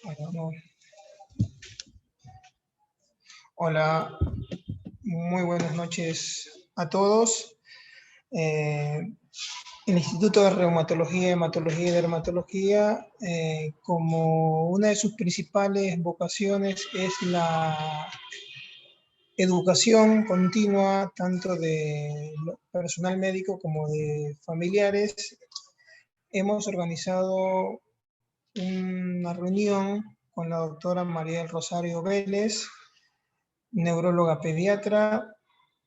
Bueno, no. Hola, muy buenas noches a todos. El Instituto de Reumatología, Hematología y Dermatología, como una de sus principales vocaciones es la educación continua, tanto de personal médico como de familiares. Hemos organizado una reunión con la doctora María del Rosario Vélez, neuróloga pediatra,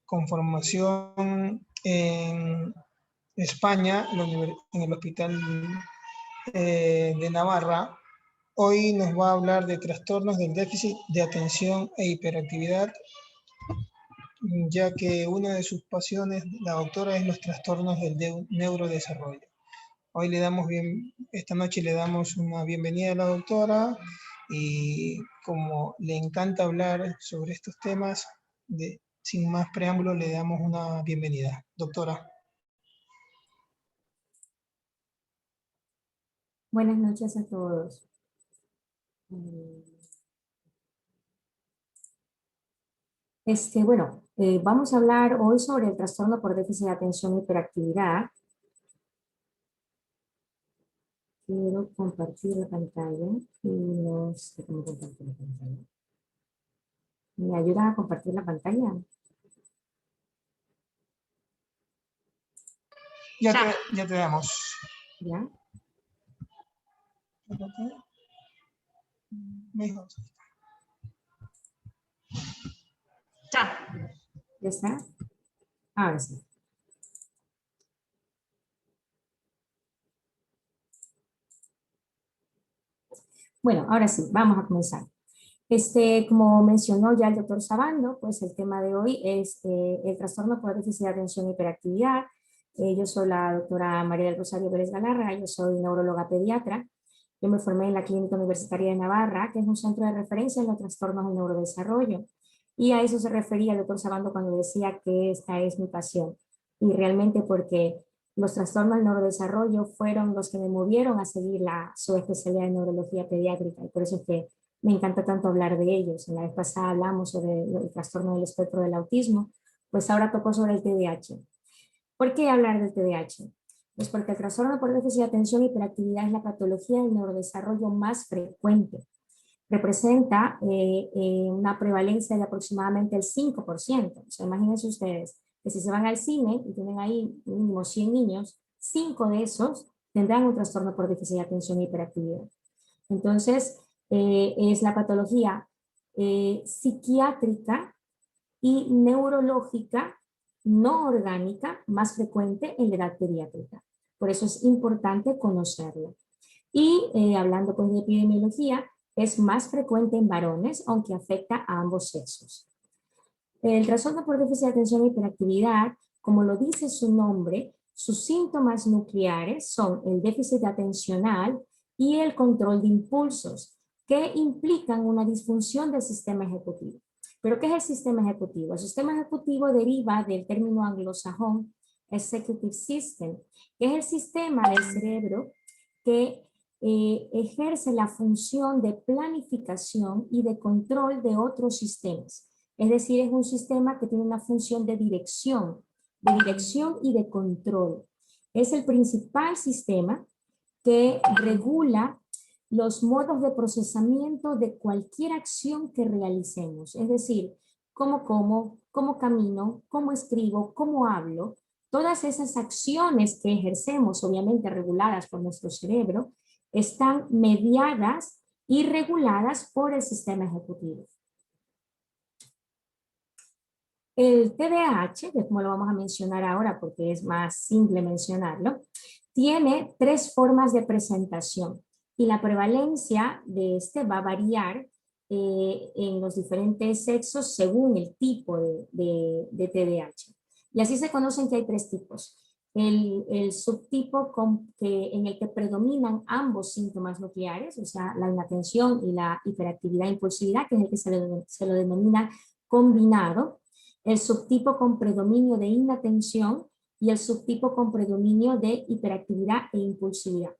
con formación en España, en el Hospital de Navarra. Hoy nos va a hablar de trastornos del déficit de atención e hiperactividad, ya que una de sus pasiones, la doctora, es los trastornos del neurodesarrollo. Hoy esta noche le damos una bienvenida a la doctora y como le encanta hablar sobre estos temas, sin más preámbulo le damos una bienvenida. Doctora. Buenas noches a todos. Vamos a hablar hoy sobre el trastorno por déficit de atención e hiperactividad. Quiero compartir la pantalla y no sé cómo compartir la pantalla. ¿Me ayuda a compartir la pantalla? Ya te damos. ¿Ya? ¿Ya está? Ahora sí. Bueno, ahora sí, vamos a comenzar. Como mencionó ya el doctor Sabando, pues el tema de hoy es el trastorno por déficit de atención e hiperactividad. Yo soy la doctora María del Rosario Vélez Galarra, yo soy neuróloga pediatra. Yo me formé en la Clínica Universitaria de Navarra, que es un centro de referencia en los trastornos del neurodesarrollo. Y a eso se refería el doctor Sabando cuando decía que esta es mi pasión. Y realmente porque los trastornos del neurodesarrollo fueron los que me movieron a seguir su especialidad en neurología pediátrica. Y por eso es que me encanta tanto hablar de ellos. En la vez pasada hablamos sobre el trastorno del espectro del autismo, pues ahora tocó sobre el TDAH. ¿Por qué hablar del TDAH? Pues porque el trastorno por déficit de atención e hiperactividad es la patología del neurodesarrollo más frecuente. Representa una prevalencia de aproximadamente el 5%. O sea, imagínense ustedes que si se van al cine y tienen ahí mínimo 100 niños, 5 de esos tendrán un trastorno por déficit de atención e hiperactividad. Entonces, es la patología psiquiátrica y neurológica no orgánica más frecuente en la edad pediátrica. Por eso es importante conocerla. Y hablando pues de epidemiología, es más frecuente en varones, aunque afecta a ambos sexos. El trastorno por déficit de atención e hiperactividad, como lo dice su nombre, sus síntomas nucleares son el déficit atencional y el control de impulsos, que implican una disfunción del sistema ejecutivo. ¿Pero qué es el sistema ejecutivo? El sistema ejecutivo deriva del término anglosajón executive system, que es el sistema del cerebro que ejerce la función de planificación y de control de otros sistemas. Es decir, es un sistema que tiene una función de dirección y de control. Es el principal sistema que regula los modos de procesamiento de cualquier acción que realicemos. Es decir, cómo como, cómo camino, cómo escribo, cómo hablo. Todas esas acciones que ejercemos, obviamente reguladas por nuestro cerebro, están mediadas y reguladas por el sistema ejecutivo. El TDAH, que es como lo vamos a mencionar ahora porque es más simple mencionarlo, tiene 3 formas de presentación y la prevalencia de este va a variar en los diferentes sexos según el tipo de TDAH. Y así se conocen que hay 3 tipos. El subtipo en el que predominan ambos síntomas nucleares, o sea, la inatención y la hiperactividad e impulsividad, que es el que se lo denomina combinado. El subtipo con predominio de inatención y el subtipo con predominio de hiperactividad e impulsividad.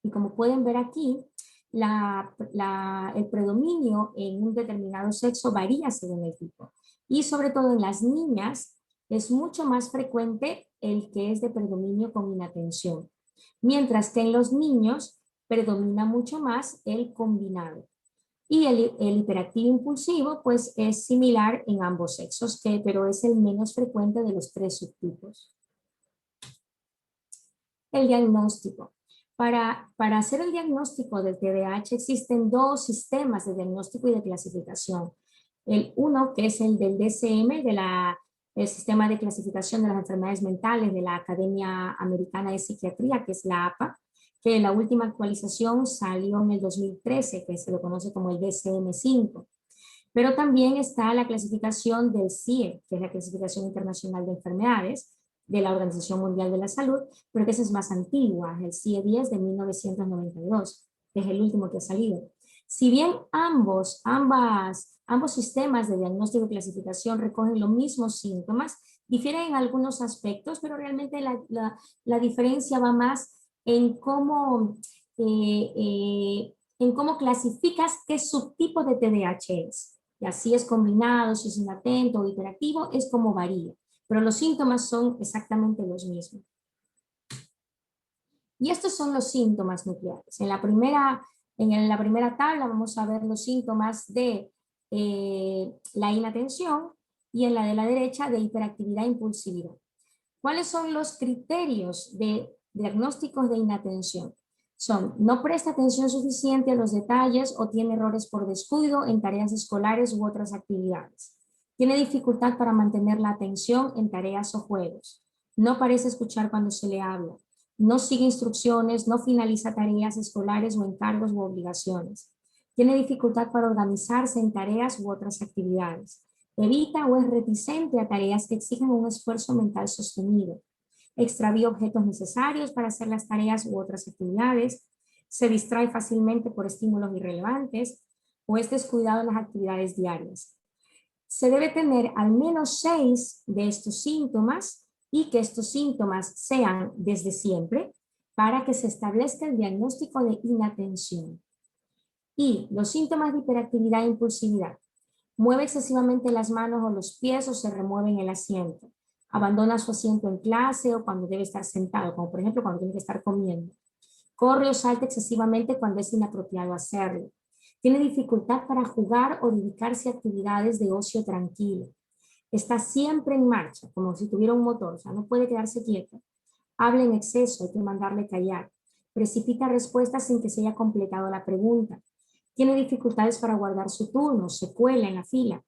Y como pueden ver aquí, el predominio en un determinado sexo varía según el tipo. Y sobre todo en las niñas es mucho más frecuente el que es de predominio con inatención. Mientras que en los niños predomina mucho más el combinado. Y el hiperactivo impulsivo pues es similar en ambos sexos, pero es el menos frecuente de los 3 subtipos. El diagnóstico. Para hacer el diagnóstico del TDAH existen 2 sistemas de diagnóstico y de clasificación. El uno, que es el del DSM, el Sistema de Clasificación de las Enfermedades Mentales de la Academia Americana de Psiquiatría, que es la APA, que la última actualización salió en el 2013, que se lo conoce como el DSM-5. Pero también está la clasificación del CIE, que es la Clasificación Internacional de Enfermedades, de la Organización Mundial de la Salud, pero que esa es más antigua, el CIE-10 de 1992, que es el último que ha salido. Si bien ambos sistemas de diagnóstico y clasificación recogen los mismos síntomas, difieren en algunos aspectos, pero realmente la diferencia va más en cómo clasificas qué subtipo de TDAH es. Y así es combinado, si es inatento o hiperactivo, es como varía. Pero los síntomas son exactamente los mismos. Y estos son los síntomas nucleares. En la primera tabla vamos a ver los síntomas de la inatención y en la de la derecha de hiperactividad e impulsividad. ¿Cuáles son los criterios de diagnósticos de inatención? Son: no presta atención suficiente a los detalles o tiene errores por descuido en tareas escolares u otras actividades. Tiene dificultad para mantener la atención en tareas o juegos. No parece escuchar cuando se le habla. No sigue instrucciones, no finaliza tareas escolares o encargos u obligaciones. Tiene dificultad para organizarse en tareas u otras actividades. Evita o es reticente a tareas que exigen un esfuerzo mental sostenido. Extravía objetos necesarios para hacer las tareas u otras actividades. Se distrae fácilmente por estímulos irrelevantes o es descuidado en las actividades diarias. Se debe tener al menos 6 de estos síntomas y que estos síntomas sean desde siempre para que se establezca el diagnóstico de inatención. Y los síntomas de hiperactividad e impulsividad: mueve excesivamente las manos o los pies o se remueve en el asiento. Abandona su asiento en clase o cuando debe estar sentado, como por ejemplo cuando tiene que estar comiendo. Corre o salta excesivamente cuando es inapropiado hacerlo. Tiene dificultad para jugar o dedicarse a actividades de ocio tranquilo. Está siempre en marcha, como si tuviera un motor, o sea, no puede quedarse quieto. Habla en exceso, hay que mandarle callar. Precipita respuestas sin que se haya completado la pregunta. Tiene dificultades para guardar su turno, se cuela en la fila.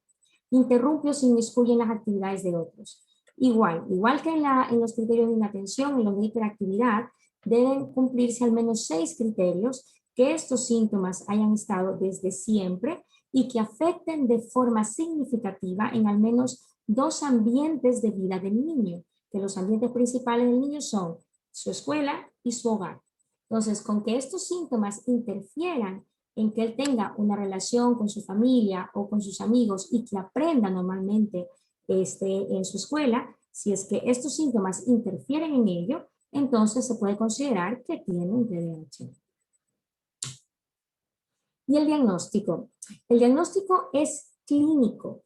Interrumpe o se inmiscuye en las actividades de otros. Igual que en los criterios de inatención, en los de hiperactividad, deben cumplirse al menos 6 criterios, que estos síntomas hayan estado desde siempre y que afecten de forma significativa en al menos 2 ambientes de vida del niño, que los ambientes principales del niño son su escuela y su hogar. Entonces, con que estos síntomas interfieran en que él tenga una relación con su familia o con sus amigos y que aprenda normalmente en su escuela, si es que estos síntomas interfieren en ello, entonces se puede considerar que tiene un TDAH. Y el diagnóstico. El diagnóstico es clínico.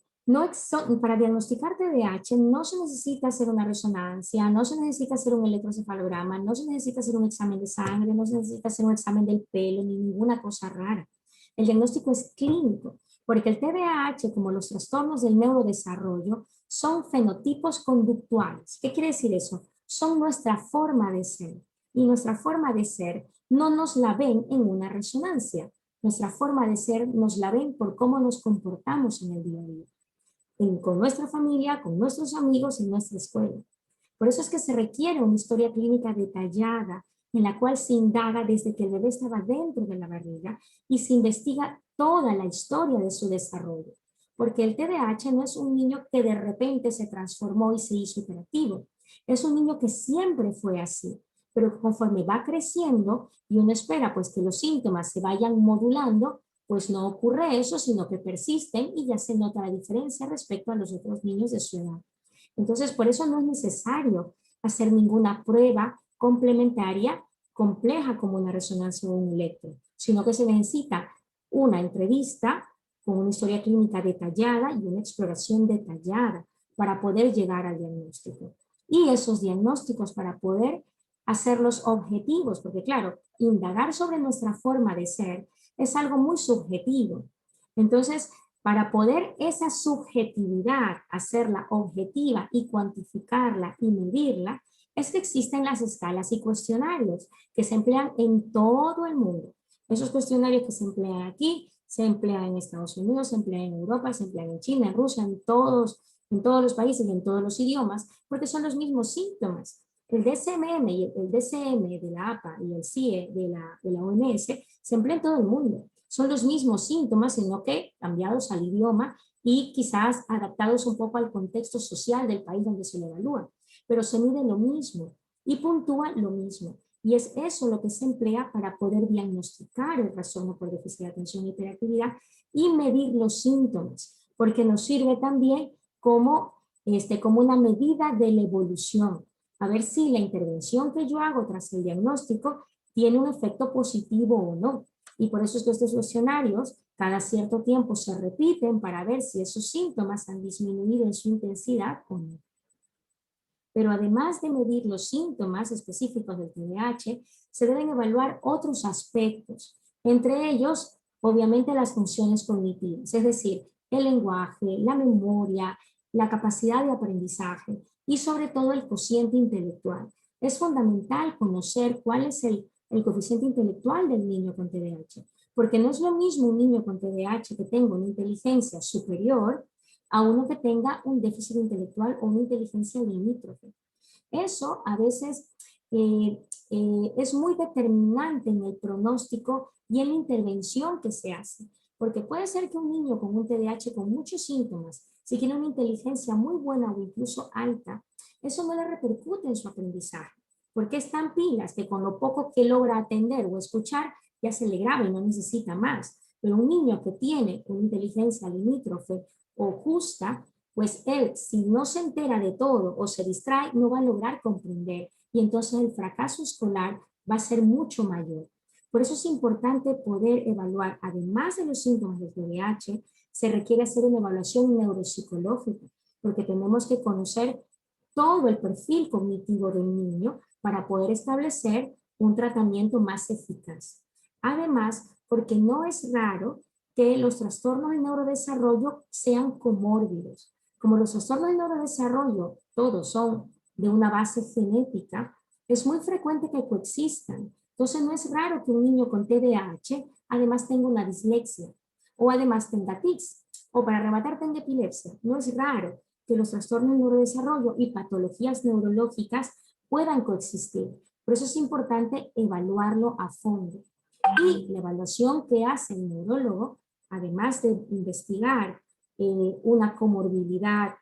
Para diagnosticar TDAH no se necesita hacer una resonancia, no se necesita hacer un electroencefalograma, no se necesita hacer un examen de sangre, no se necesita hacer un examen del pelo, ni ninguna cosa rara. El diagnóstico es clínico, porque el TDAH, como los trastornos del neurodesarrollo, son fenotipos conductuales. ¿Qué quiere decir eso? Son nuestra forma de ser. Y nuestra forma de ser no nos la ven en una resonancia. Nuestra forma de ser nos la ven por cómo nos comportamos en el día a día. Con nuestra familia, con nuestros amigos, en nuestra escuela. Por eso es que se requiere una historia clínica detallada en la cual se indaga desde que el bebé estaba dentro de la barriga y se investiga toda la historia de su desarrollo. Porque el TDAH no es un niño que de repente se transformó y se hizo hiperactivo. Es un niño que siempre fue así, pero conforme va creciendo y uno espera pues que los síntomas se vayan modulando, pues no ocurre eso, sino que persisten y ya se nota la diferencia respecto a los otros niños de su edad. Entonces, por eso no es necesario hacer ninguna prueba complementaria compleja como una resonancia o un electro, sino que se necesita una entrevista con una historia clínica detallada y una exploración detallada para poder llegar al diagnóstico. Y esos diagnósticos para poder hacerlos objetivos, porque claro, indagar sobre nuestra forma de ser es algo muy subjetivo. Entonces, para poder esa subjetividad hacerla objetiva y cuantificarla y medirla, es que existen las escalas y cuestionarios que se emplean en todo el mundo. Esos cuestionarios que se emplean aquí, se emplean en Estados Unidos, se emplean en Europa, se emplean en China, en Rusia, en todos los países y en todos los idiomas, porque son los mismos síntomas. El DSM y el DCM de la APA y el CIE de la OMS se emplean en todo el mundo. Son los mismos síntomas, sino que cambiados al idioma y quizás adaptados un poco al contexto social del país donde se le evalúa. Pero se mide lo mismo y puntúa lo mismo. Y es eso lo que se emplea para poder diagnosticar el trastorno por déficit de atención y hiperactividad y medir los síntomas, porque nos sirve también como una medida de la evolución. A ver si la intervención que yo hago tras el diagnóstico tiene un efecto positivo o no. Y por eso es que estos cuestionarios cada cierto tiempo se repiten para ver si esos síntomas han disminuido en su intensidad o no. Pero además de medir los síntomas específicos del TDAH, se deben evaluar otros aspectos, entre ellos, obviamente, las funciones cognitivas, es decir, el lenguaje, la memoria, la capacidad de aprendizaje y sobre todo el cociente intelectual. Es fundamental conocer cuál es el coeficiente intelectual del niño con TDAH, porque no es lo mismo un niño con TDAH que tenga una inteligencia superior a uno que tenga un déficit intelectual o una inteligencia limítrofe. Eso a veces es muy determinante en el pronóstico y en la intervención que se hace, porque puede ser que un niño con un TDAH con muchos síntomas, si tiene una inteligencia muy buena o incluso alta, eso no le repercute en su aprendizaje, porque están pilas que con lo poco que logra atender o escuchar ya se le graba y no necesita más. Pero un niño que tiene una inteligencia limítrofe o justa, pues él, si no se entera de todo o se distrae, no va a lograr comprender y entonces el fracaso escolar va a ser mucho mayor. Por eso es importante poder evaluar, además de los síntomas del TDAH, se requiere hacer una evaluación neuropsicológica, porque tenemos que conocer todo el perfil cognitivo del niño para poder establecer un tratamiento más eficaz. Además, porque no es raro que los trastornos de neurodesarrollo sean comórbidos. Como los trastornos de neurodesarrollo todos son de una base genética, es muy frecuente que coexistan. Entonces no es raro que un niño con TDAH además tenga una dislexia o además tenga tics o para rematar tenga epilepsia. No es raro que los trastornos de neurodesarrollo y patologías neurológicas puedan coexistir. Por eso es importante evaluarlo a fondo. Y la evaluación que hace el neurólogo, además de investigar una comorbilidad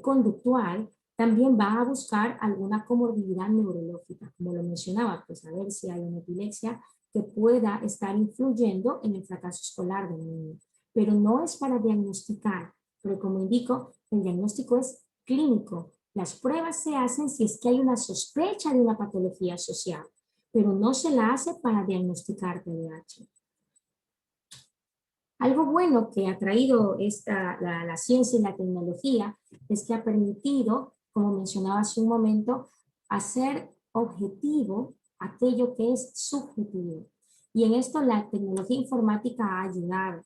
conductual, también va a buscar alguna comorbilidad neurológica, como lo mencionaba, pues a ver si hay una epilepsia que pueda estar influyendo en el fracaso escolar del niño. Pero no es para diagnosticar, pero como indico, el diagnóstico es clínico. Las pruebas se hacen si es que hay una sospecha de una patología asociada, pero no se la hace para diagnosticar TDAH. Algo bueno que ha traído la ciencia y la tecnología es que ha permitido, como mencionaba hace un momento, hacer objetivo aquello que es subjetivo. Y en esto la tecnología informática ha ayudado,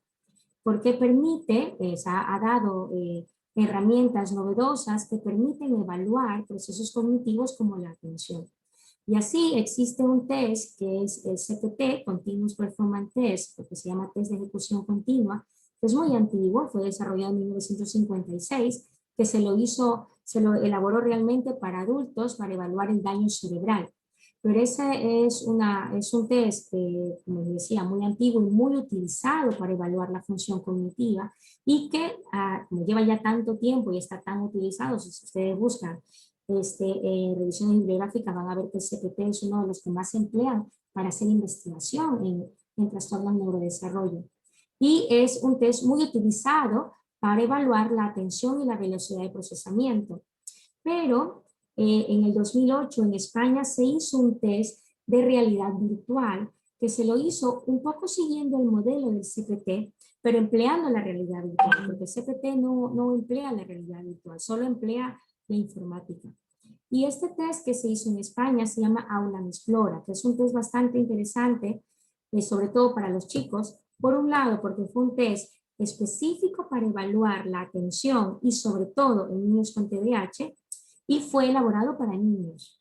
porque permite, ha dado herramientas novedosas que permiten evaluar procesos cognitivos como la atención. Y así existe un test que es el CPT, Continuous Performance Test, porque se llama test de ejecución continua, que es muy antiguo, fue desarrollado en 1956, que se lo elaboró realmente para adultos para evaluar el daño cerebral. Pero ese es un test, como les decía, muy antiguo y muy utilizado para evaluar la función cognitiva y que, como lleva ya tanto tiempo y está tan utilizado, si ustedes buscan revisiones bibliográficas van a ver que el CPT es uno de los que más se emplean para hacer investigación en trastornos de neurodesarrollo. Y es un test muy utilizado para evaluar la atención y la velocidad de procesamiento. Pero en el 2008 en España se hizo un test de realidad virtual que se lo hizo un poco siguiendo el modelo del CPT, pero empleando la realidad virtual, porque el CPT no emplea la realidad virtual, solo emplea la informática. Y este test que se hizo en España se llama Aula Explora, que es un test bastante interesante, sobre todo para los chicos. Por un lado, porque fue un test específico para evaluar la atención y sobre todo en niños con TDAH, y fue elaborado para niños.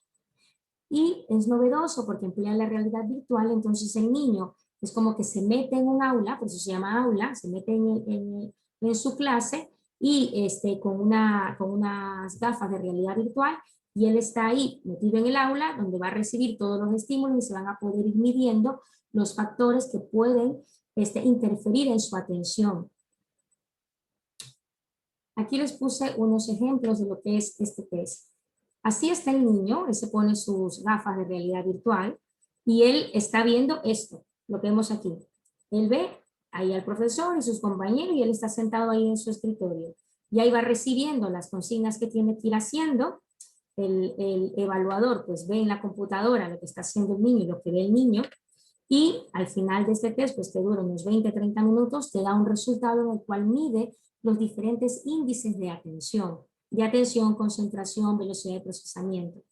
Y es novedoso porque emplea la realidad virtual, entonces el niño es como que se mete en un aula, por eso se llama aula, se mete en su clase y con unas gafas de realidad virtual, y él está ahí metido en el aula donde va a recibir todos los estímulos y se van a poder ir midiendo los factores que pueden interferir en su atención. Aquí les puse unos ejemplos de lo que es este test. Así está el niño, él se pone sus gafas de realidad virtual y él está viendo esto, lo que vemos aquí. Él ve ahí al profesor y sus compañeros y él está sentado ahí en su escritorio. Y ahí va recibiendo las consignas que tiene que ir haciendo. El evaluador pues ve en la computadora lo que está haciendo el niño y lo que ve el niño. Y al final de este test, pues que dura unos 20-30 minutos, te da un resultado en el cual mide los diferentes índices de atención, concentración, velocidad de procesamiento.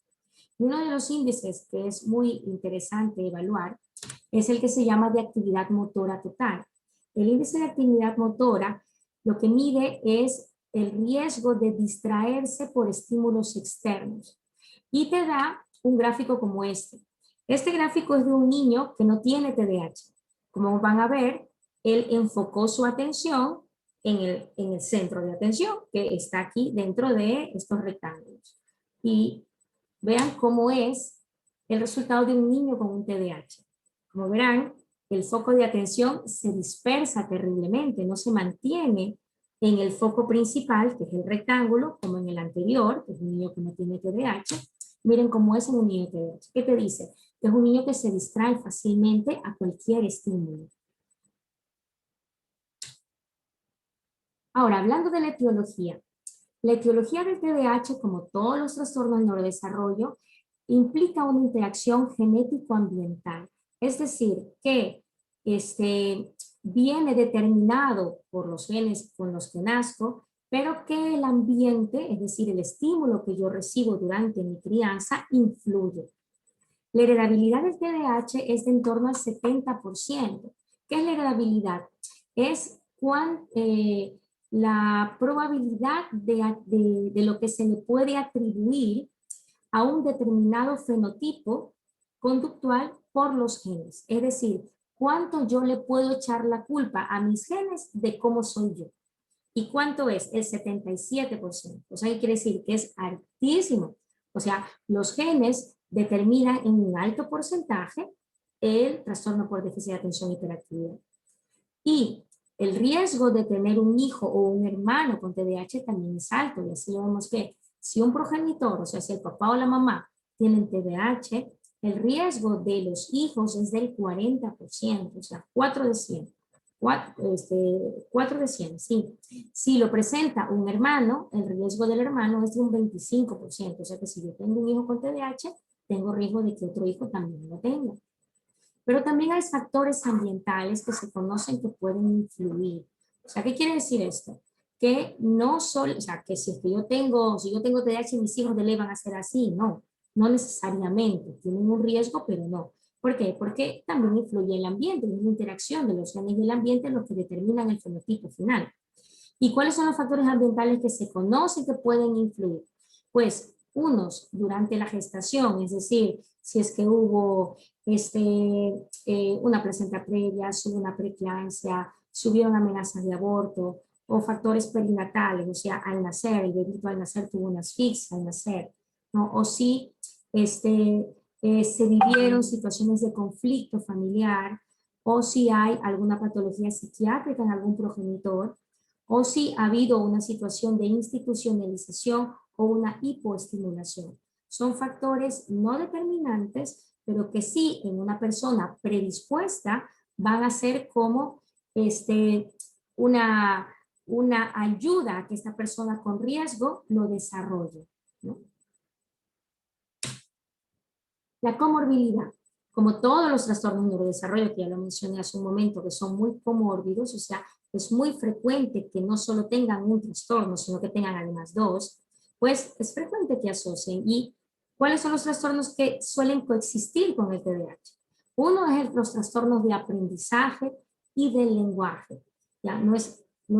Y uno de los índices que es muy interesante evaluar es el que se llama de actividad motora total. El índice de actividad motora lo que mide es el riesgo de distraerse por estímulos externos y te da un gráfico como este. Este gráfico es de un niño que no tiene TDAH. Como van a ver, él enfocó su atención en el centro de atención que está aquí dentro de estos rectángulos. Y vean cómo es el resultado de un niño con un TDAH. Como verán, el foco de atención se dispersa terriblemente, no se mantiene en el foco principal, que es el rectángulo, como en el anterior, que es un niño que no tiene TDAH. Miren cómo es un niño TDAH. ¿Qué te dice? Que es un niño que se distrae fácilmente a cualquier estímulo. Ahora, hablando de la etiología del TDAH, como todos los trastornos del neurodesarrollo, implica una interacción genético-ambiental. Es decir, que viene determinado por los genes con los que nazco, pero que el ambiente, es decir, el estímulo que yo recibo durante mi crianza, influye. La heredabilidad del TDAH es de en torno al 70%. ¿Qué es la heredabilidad? Es la probabilidad de lo que se le puede atribuir a un determinado fenotipo conductual por los genes. Es decir, cuánto yo le puedo echar la culpa a mis genes de cómo soy yo. ¿Y cuánto es? El 77%. O sea, quiere decir que es altísimo. O sea, los genes determinan en un alto porcentaje el trastorno por déficit de atención y hiperactividad. Y el riesgo de tener un hijo o un hermano con TDAH también es alto. Y así vemos que si un progenitor, o sea, si el papá o la mamá tienen TDAH, el riesgo de los hijos es del 40%, o sea, 4 de 100. 4 de 100, sí. Si lo presenta un hermano, el riesgo del hermano es de un 25%. O sea que si yo tengo un hijo con TDAH, tengo riesgo de que otro hijo también lo tenga. Pero también hay factores ambientales que se conocen que pueden influir. O sea, ¿qué quiere decir esto? Que no solo, o sea, que si yo tengo TDAH, mis hijos de ley van a ser así. No necesariamente. Tienen un riesgo, pero no. ¿Por qué? Porque también influye el ambiente, es una interacción de los genes del ambiente los que determinan el fenotipo final. ¿Y cuáles son los factores ambientales que se conocen que pueden influir? Pues unos durante la gestación, es decir, si es que hubo una placenta previa, si hubo una preeclampsia, si hubieron amenazas de aborto, o factores perinatales, o sea, al nacer, el bebito al nacer tuvo una asfixia al nacer, ¿no? O si se vivieron situaciones de conflicto familiar, o si hay alguna patología psiquiátrica en algún progenitor, o si ha habido una situación de institucionalización o una hipoestimulación. Son factores no determinantes, pero que sí en una persona predispuesta van a ser como una ayuda a que esta persona con riesgo lo desarrolle, ¿no? La comorbilidad, como todos los trastornos de neurodesarrollo, que ya lo mencioné hace un momento, que son muy comórbidos, o sea, es muy frecuente que no solo tengan un trastorno, sino que tengan además dos, pues es frecuente que asocien. ¿Y cuáles son los trastornos que suelen coexistir con el TDAH? Uno es los trastornos de aprendizaje y del lenguaje. Ya no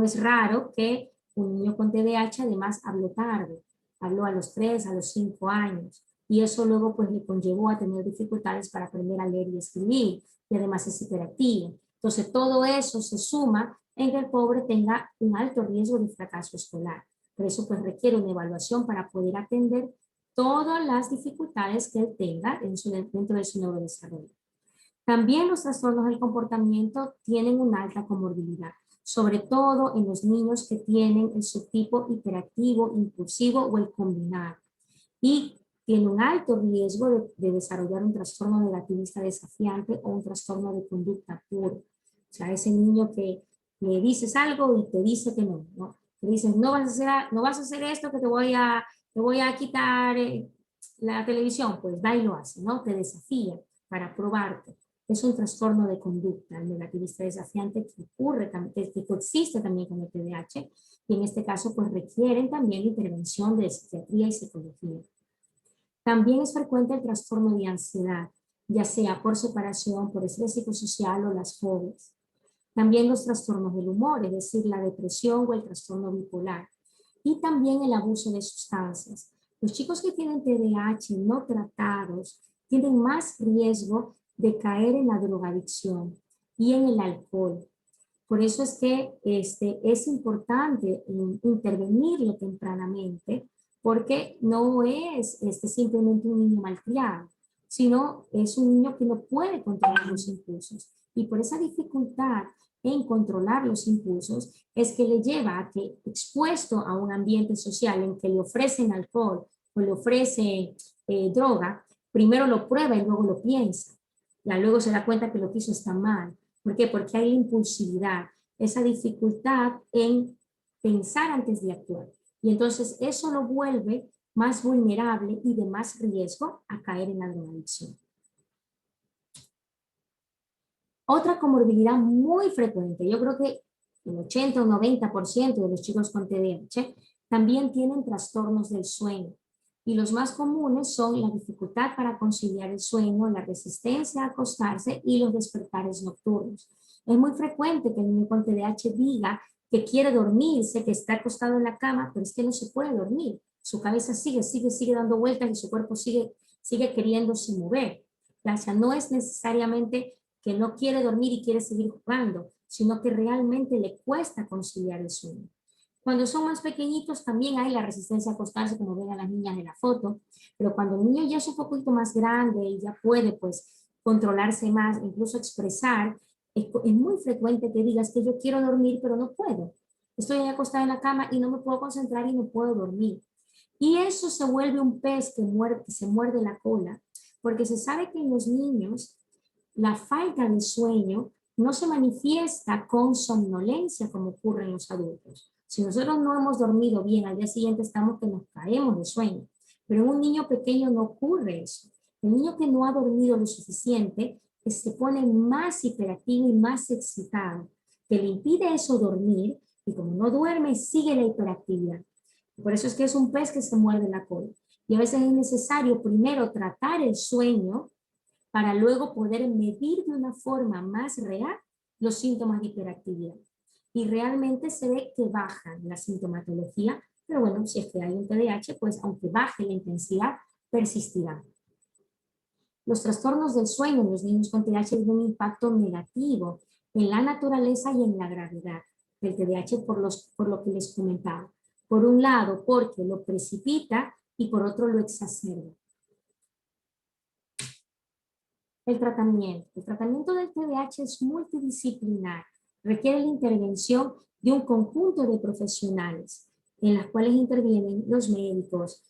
es raro que un niño con TDAH además habló tarde, habló a los 3, a los 5 años, y eso luego pues le conllevó a tener dificultades para aprender a leer y escribir, y además es hiperactivo. Entonces todo eso se suma en que el pobre tenga un alto riesgo de fracaso escolar. Por eso pues requiere una evaluación para poder atender todas las dificultades que él tenga dentro de su neurodesarrollo. También los trastornos del comportamiento tienen una alta comorbilidad, sobre todo en los niños que tienen el subtipo hiperactivo, impulsivo o el combinado. Y tiene un alto riesgo de desarrollar un trastorno negativista desafiante o un trastorno de conducta puro. O sea, ese niño que le dices algo y te dice que no, ¿no? Te dices, no vas a hacer esto, que te voy a quitar la televisión, pues va y lo hace, ¿no? Te desafía para probarte. Es un trastorno de conducta, el negativista desafiante, que ocurre, que coexiste también con el TDAH, y en este caso pues requieren también intervención de psiquiatría y psicología. También es frecuente el trastorno de ansiedad, ya sea por separación, por estrés psicosocial o las fobias. También los trastornos del humor, es decir, la depresión o el trastorno bipolar. Y también el abuso de sustancias. Los chicos que tienen TDAH no tratados tienen más riesgo de caer en la drogadicción y en el alcohol. Por eso es que es importante intervenirlo tempranamente, porque no es simplemente un niño malcriado, sino es un niño que no puede controlar los impulsos. Y por esa dificultad en controlar los impulsos es que le lleva a que, expuesto a un ambiente social en que le ofrecen alcohol o le ofrecen droga, primero lo prueba y luego lo piensa. Ya luego se da cuenta que lo que hizo está mal. ¿Por qué? Porque hay impulsividad, esa dificultad en pensar antes de actuar. Y entonces eso lo vuelve más vulnerable y de más riesgo a caer en la drogadicción. Otra comorbilidad muy frecuente, yo creo que el 80 o 90% de los chicos con TDAH también tienen trastornos del sueño. Y los más comunes son la dificultad para conciliar el sueño, la resistencia a acostarse y los despertares nocturnos. Es muy frecuente que el niño con TDAH diga que quiere dormirse, que está acostado en la cama, pero es que no se puede dormir. Su cabeza sigue dando vueltas y su cuerpo sigue queriéndose mover. O sea, no es necesariamente que no quiere dormir y quiere seguir jugando, sino que realmente le cuesta conciliar el sueño. Cuando son más pequeñitos también hay la resistencia a acostarse, como ven a las niñas de la foto, pero cuando el niño ya es un poquito más grande y ya puede pues controlarse más, incluso expresar, es muy frecuente que digas que yo quiero dormir pero no puedo. Estoy ahí acostada en la cama y no me puedo concentrar y no puedo dormir. Y eso se vuelve un pez que se muerde la cola, porque se sabe que en los niños la falta de sueño no se manifiesta con somnolencia como ocurre en los adultos. Si nosotros no hemos dormido bien, al día siguiente estamos que nos caemos de sueño. Pero en un niño pequeño no ocurre eso. El niño que no ha dormido lo suficiente se pone más hiperactivo y más excitado, que le impide eso dormir, y como no duerme, sigue la hiperactividad. Por eso es que es un pez que se muerde la cola. Y a veces es necesario primero tratar el sueño para luego poder medir de una forma más real los síntomas de hiperactividad. Y realmente se ve que baja la sintomatología, pero bueno, si es que hay un TDAH, pues aunque baje la intensidad, persistirá. Los trastornos del sueño en los niños con TDAH tienen un impacto negativo en la naturaleza y en la gravedad del TDAH por lo que les comentaba. Por un lado, porque lo precipita y por otro lo exacerba. El tratamiento del TDAH es multidisciplinar, requiere la intervención de un conjunto de profesionales en las cuales intervienen los médicos,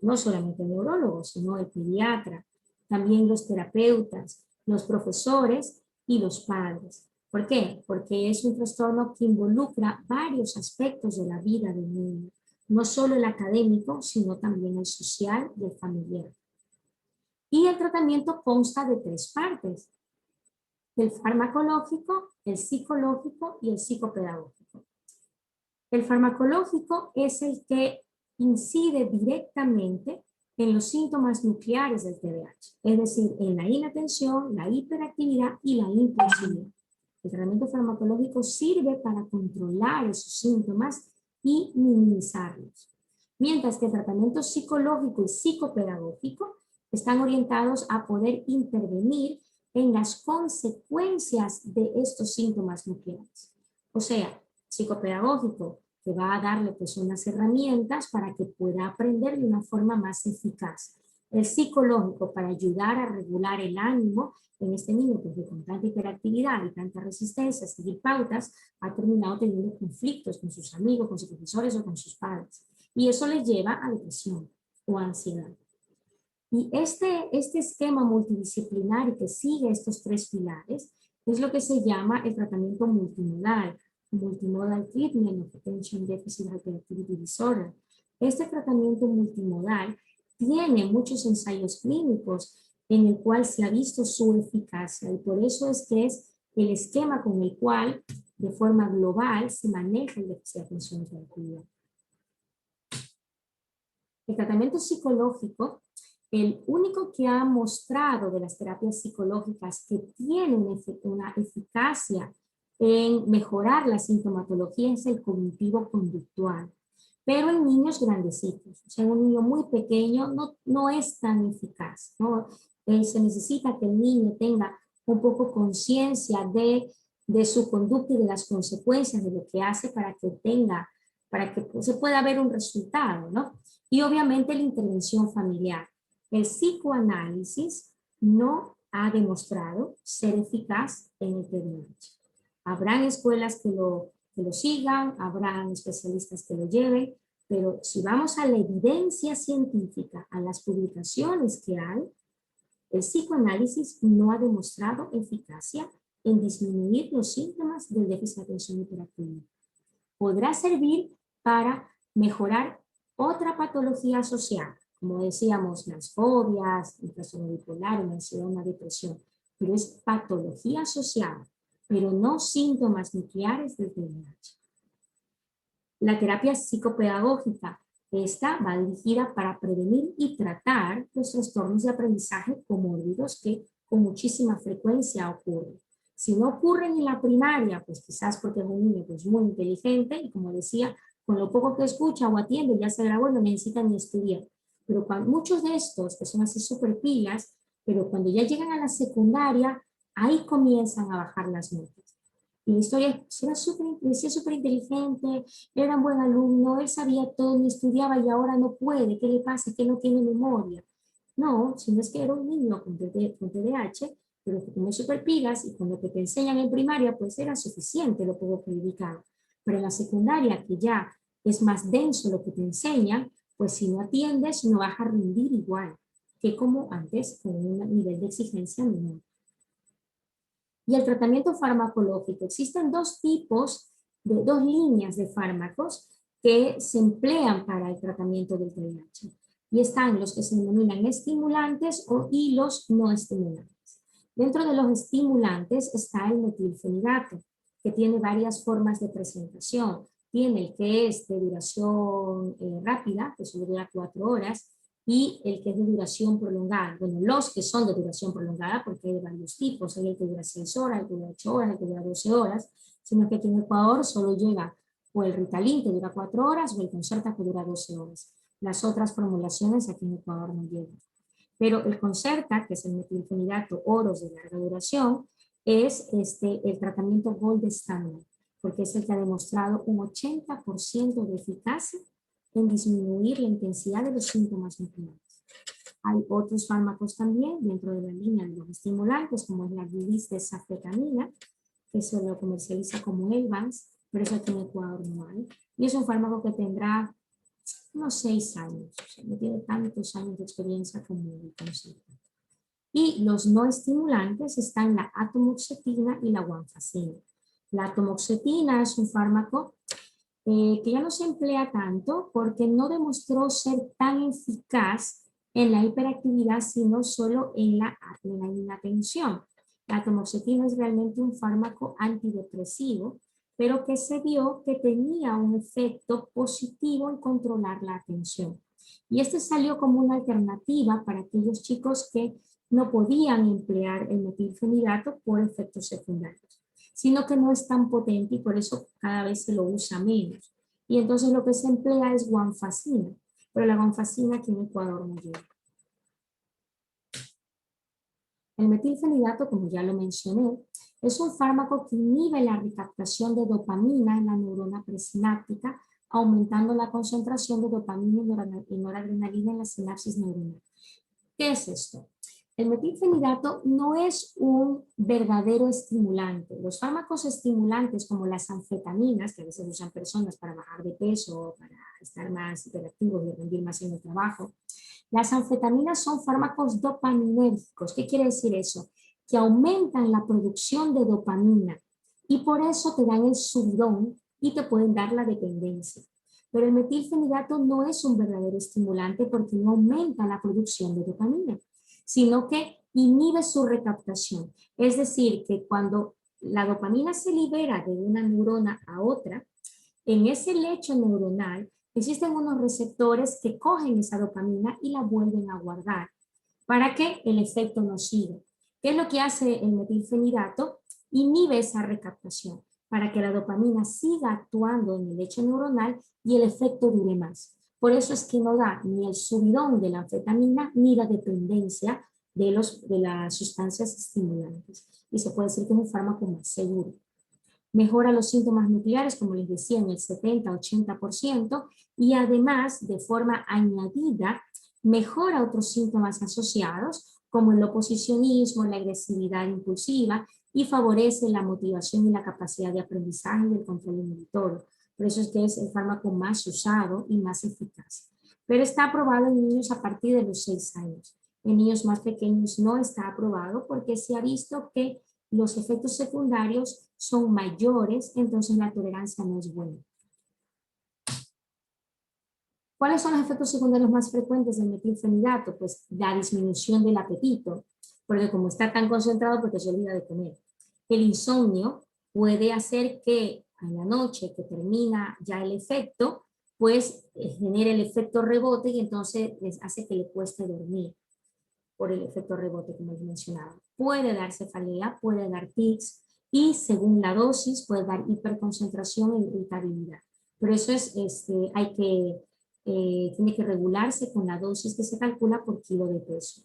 no solamente el neurólogo, sino el pediatra, también los terapeutas, los profesores y los padres. ¿Por qué? Porque es un trastorno que involucra varios aspectos de la vida del niño, no solo el académico, sino también el social y el familiar. Y el tratamiento consta de 3 partes: el farmacológico, el psicológico y el psicopedagógico. El farmacológico es el que incide directamente en los síntomas nucleares del TDAH, es decir, en la inatención, la hiperactividad y la impulsividad. El tratamiento farmacológico sirve para controlar esos síntomas y minimizarlos, mientras que el tratamiento psicológico y psicopedagógico están orientados a poder intervenir en las consecuencias de estos síntomas nucleares. O sea, psicopedagógico, que va a darle pues unas herramientas para que pueda aprender de una forma más eficaz. El psicológico, para ayudar a regular el ánimo en este niño, porque con tanta hiperactividad y tanta resistencia a seguir pautas, ha terminado teniendo conflictos con sus amigos, con sus profesores o con sus padres. Y eso le lleva a depresión o ansiedad. Y este esquema multidisciplinario que sigue estos 3 pilares es lo que se llama el tratamiento multimodal, Multimodal Treatment of Attention Deficit Hyperactivity Disorder. Este tratamiento multimodal tiene muchos ensayos clínicos en el cual se ha visto su eficacia, y por eso es que es el esquema con el cual de forma global se maneja el déficit de atención y hiperactividad. El tratamiento psicológico, el único que ha mostrado de las terapias psicológicas que tienen una eficacia en mejorar la sintomatología, es el cognitivo-conductual, pero en niños grandecitos. O sea, en un niño muy pequeño no es tan eficaz, ¿no? Se necesita que el niño tenga un poco conciencia de su conducta y de las consecuencias de lo que hace para que se pueda ver un resultado, ¿no? Y obviamente la intervención familiar. El psicoanálisis no ha demostrado ser eficaz en el TDAH. Habrán escuelas que lo sigan, habrán especialistas que lo lleven, pero si vamos a la evidencia científica, a las publicaciones que hay, el psicoanálisis no ha demostrado eficacia en disminuir los síntomas del déficit de atención y hiperactividad. Podrá servir para mejorar otra patología asociada, como decíamos, las fobias, el trastorno bipolar, la ansiedad, una depresión, pero es patología asociada, pero no síntomas nucleares del TDAH. La terapia psicopedagógica, esta va dirigida para prevenir y tratar los trastornos de aprendizaje comórbidos que con muchísima frecuencia ocurren. Si no ocurren en la primaria, pues quizás porque es un niño pues muy inteligente y, como decía, con lo poco que escucha o atiende ya se graduó y no necesita ni estudiar. Pero muchos de estos que son así súper pilas, pero cuando ya llegan a la secundaria, ahí comienzan a bajar las notas. Y la historia era súper inteligente, era un buen alumno, él sabía todo, ni estudiaba y ahora no puede. ¿Qué le pasa? Que no tiene memoria. No, sino es que era un niño con TDAH, pero que tiene súper pilas, y con lo que te enseñan en primaria, pues era suficiente lo poco que dedicaba. Pero en la secundaria, que ya es más denso lo que te enseñan, pues si no atiendes, no vas a rendir igual que como antes, con un nivel de exigencia menor. Y el tratamiento farmacológico. Existen 2 tipos, dos líneas de fármacos que se emplean para el tratamiento del TDAH. Y están los que se denominan estimulantes y los no estimulantes. Dentro de los estimulantes está el metilfenidato, que tiene varias formas de presentación. Tiene el que es de duración rápida, que solo dura 4 horas, y el que es de duración prolongada. Bueno, los que son de duración prolongada, porque hay de varios tipos, hay el que dura 6 horas, el que dura 8 horas, el que dura 12 horas, sino que aquí en Ecuador solo llega o el Ritalin, que dura 4 horas, o el Concerta, que dura 12 horas. Las otras formulaciones aquí en Ecuador no llegan. Pero el Concerta, que es el metilfenidato oros de larga duración, es el tratamiento gold standard, porque es el que ha demostrado un 80% de eficacia en disminuir la intensidad de los síntomas nucleares. Hay otros fármacos también dentro de la línea de los estimulantes, como es la glidisdesafetamina, que se lo comercializa como Elvans, pero eso aquí en Ecuador no hay. Y es un fármaco que tendrá unos 6 años, o sea, no tiene tantos años de experiencia como el Concerta. Y los no estimulantes están la atomoxetina y la guanfacina. La atomoxetina es un fármaco que ya no se emplea tanto porque no demostró ser tan eficaz en la hiperactividad, sino solo en la inatención. La atomoxetina es realmente un fármaco antidepresivo, pero que se vio que tenía un efecto positivo en controlar la atención. Y este salió como una alternativa para aquellos chicos que no podían emplear el metilfenidato por efectos secundarios, sino que no es tan potente y por eso cada vez se lo usa menos. Y entonces lo que se emplea es guanfacina, pero la guanfacina aquí en Ecuador no llega. El metilfenidato, como ya lo mencioné, es un fármaco que inhibe la recaptación de dopamina en la neurona presináptica, aumentando la concentración de dopamina y noradrenalina en la sinapsis neuronal. ¿Qué es esto? El metilfenidato no es un verdadero estimulante. Los fármacos estimulantes como las anfetaminas, que a veces usan personas para bajar de peso, para estar más hiperactivos y rendir más en el trabajo, las anfetaminas son fármacos dopaminérgicos. ¿Qué quiere decir eso? Que aumentan la producción de dopamina y por eso te dan el subidón y te pueden dar la dependencia. Pero el metilfenidato no es un verdadero estimulante porque no aumenta la producción de dopamina, sino que inhibe su recaptación. Es decir, que cuando la dopamina se libera de una neurona a otra, en ese lecho neuronal existen unos receptores que cogen esa dopamina y la vuelven a guardar para que el efecto no siga. ¿Qué es lo que hace el metilfenidato? Inhibe esa recaptación para que la dopamina siga actuando en el lecho neuronal y el efecto dure más. Por eso es que no da ni el subidón de la anfetamina ni la dependencia de las sustancias estimulantes. Y se puede decir que es un fármaco más seguro. Mejora los síntomas nucleares, como les decía, en el 70-80%, y además, de forma añadida, mejora otros síntomas asociados, como el oposicionismo, la agresividad impulsiva, y favorece la motivación y la capacidad de aprendizaje y el control inhibitorio. Por eso es que es el fármaco más usado y más eficaz. Pero está aprobado en niños a partir de los 6 años. En niños más pequeños no está aprobado porque se ha visto que los efectos secundarios son mayores, entonces la tolerancia no es buena. ¿Cuáles son los efectos secundarios más frecuentes del metilfenidato? Pues la disminución del apetito, porque como está tan concentrado, porque se olvida de comer. El insomnio puede hacer que a la noche que termina ya el efecto, pues genere el efecto rebote y entonces les hace que le cueste dormir por el efecto rebote, como les mencionaba. Puede dar cefalea, puede dar tics y según la dosis puede dar hiperconcentración e irritabilidad. Pero eso es, tiene que regularse con la dosis que se calcula por kilo de peso.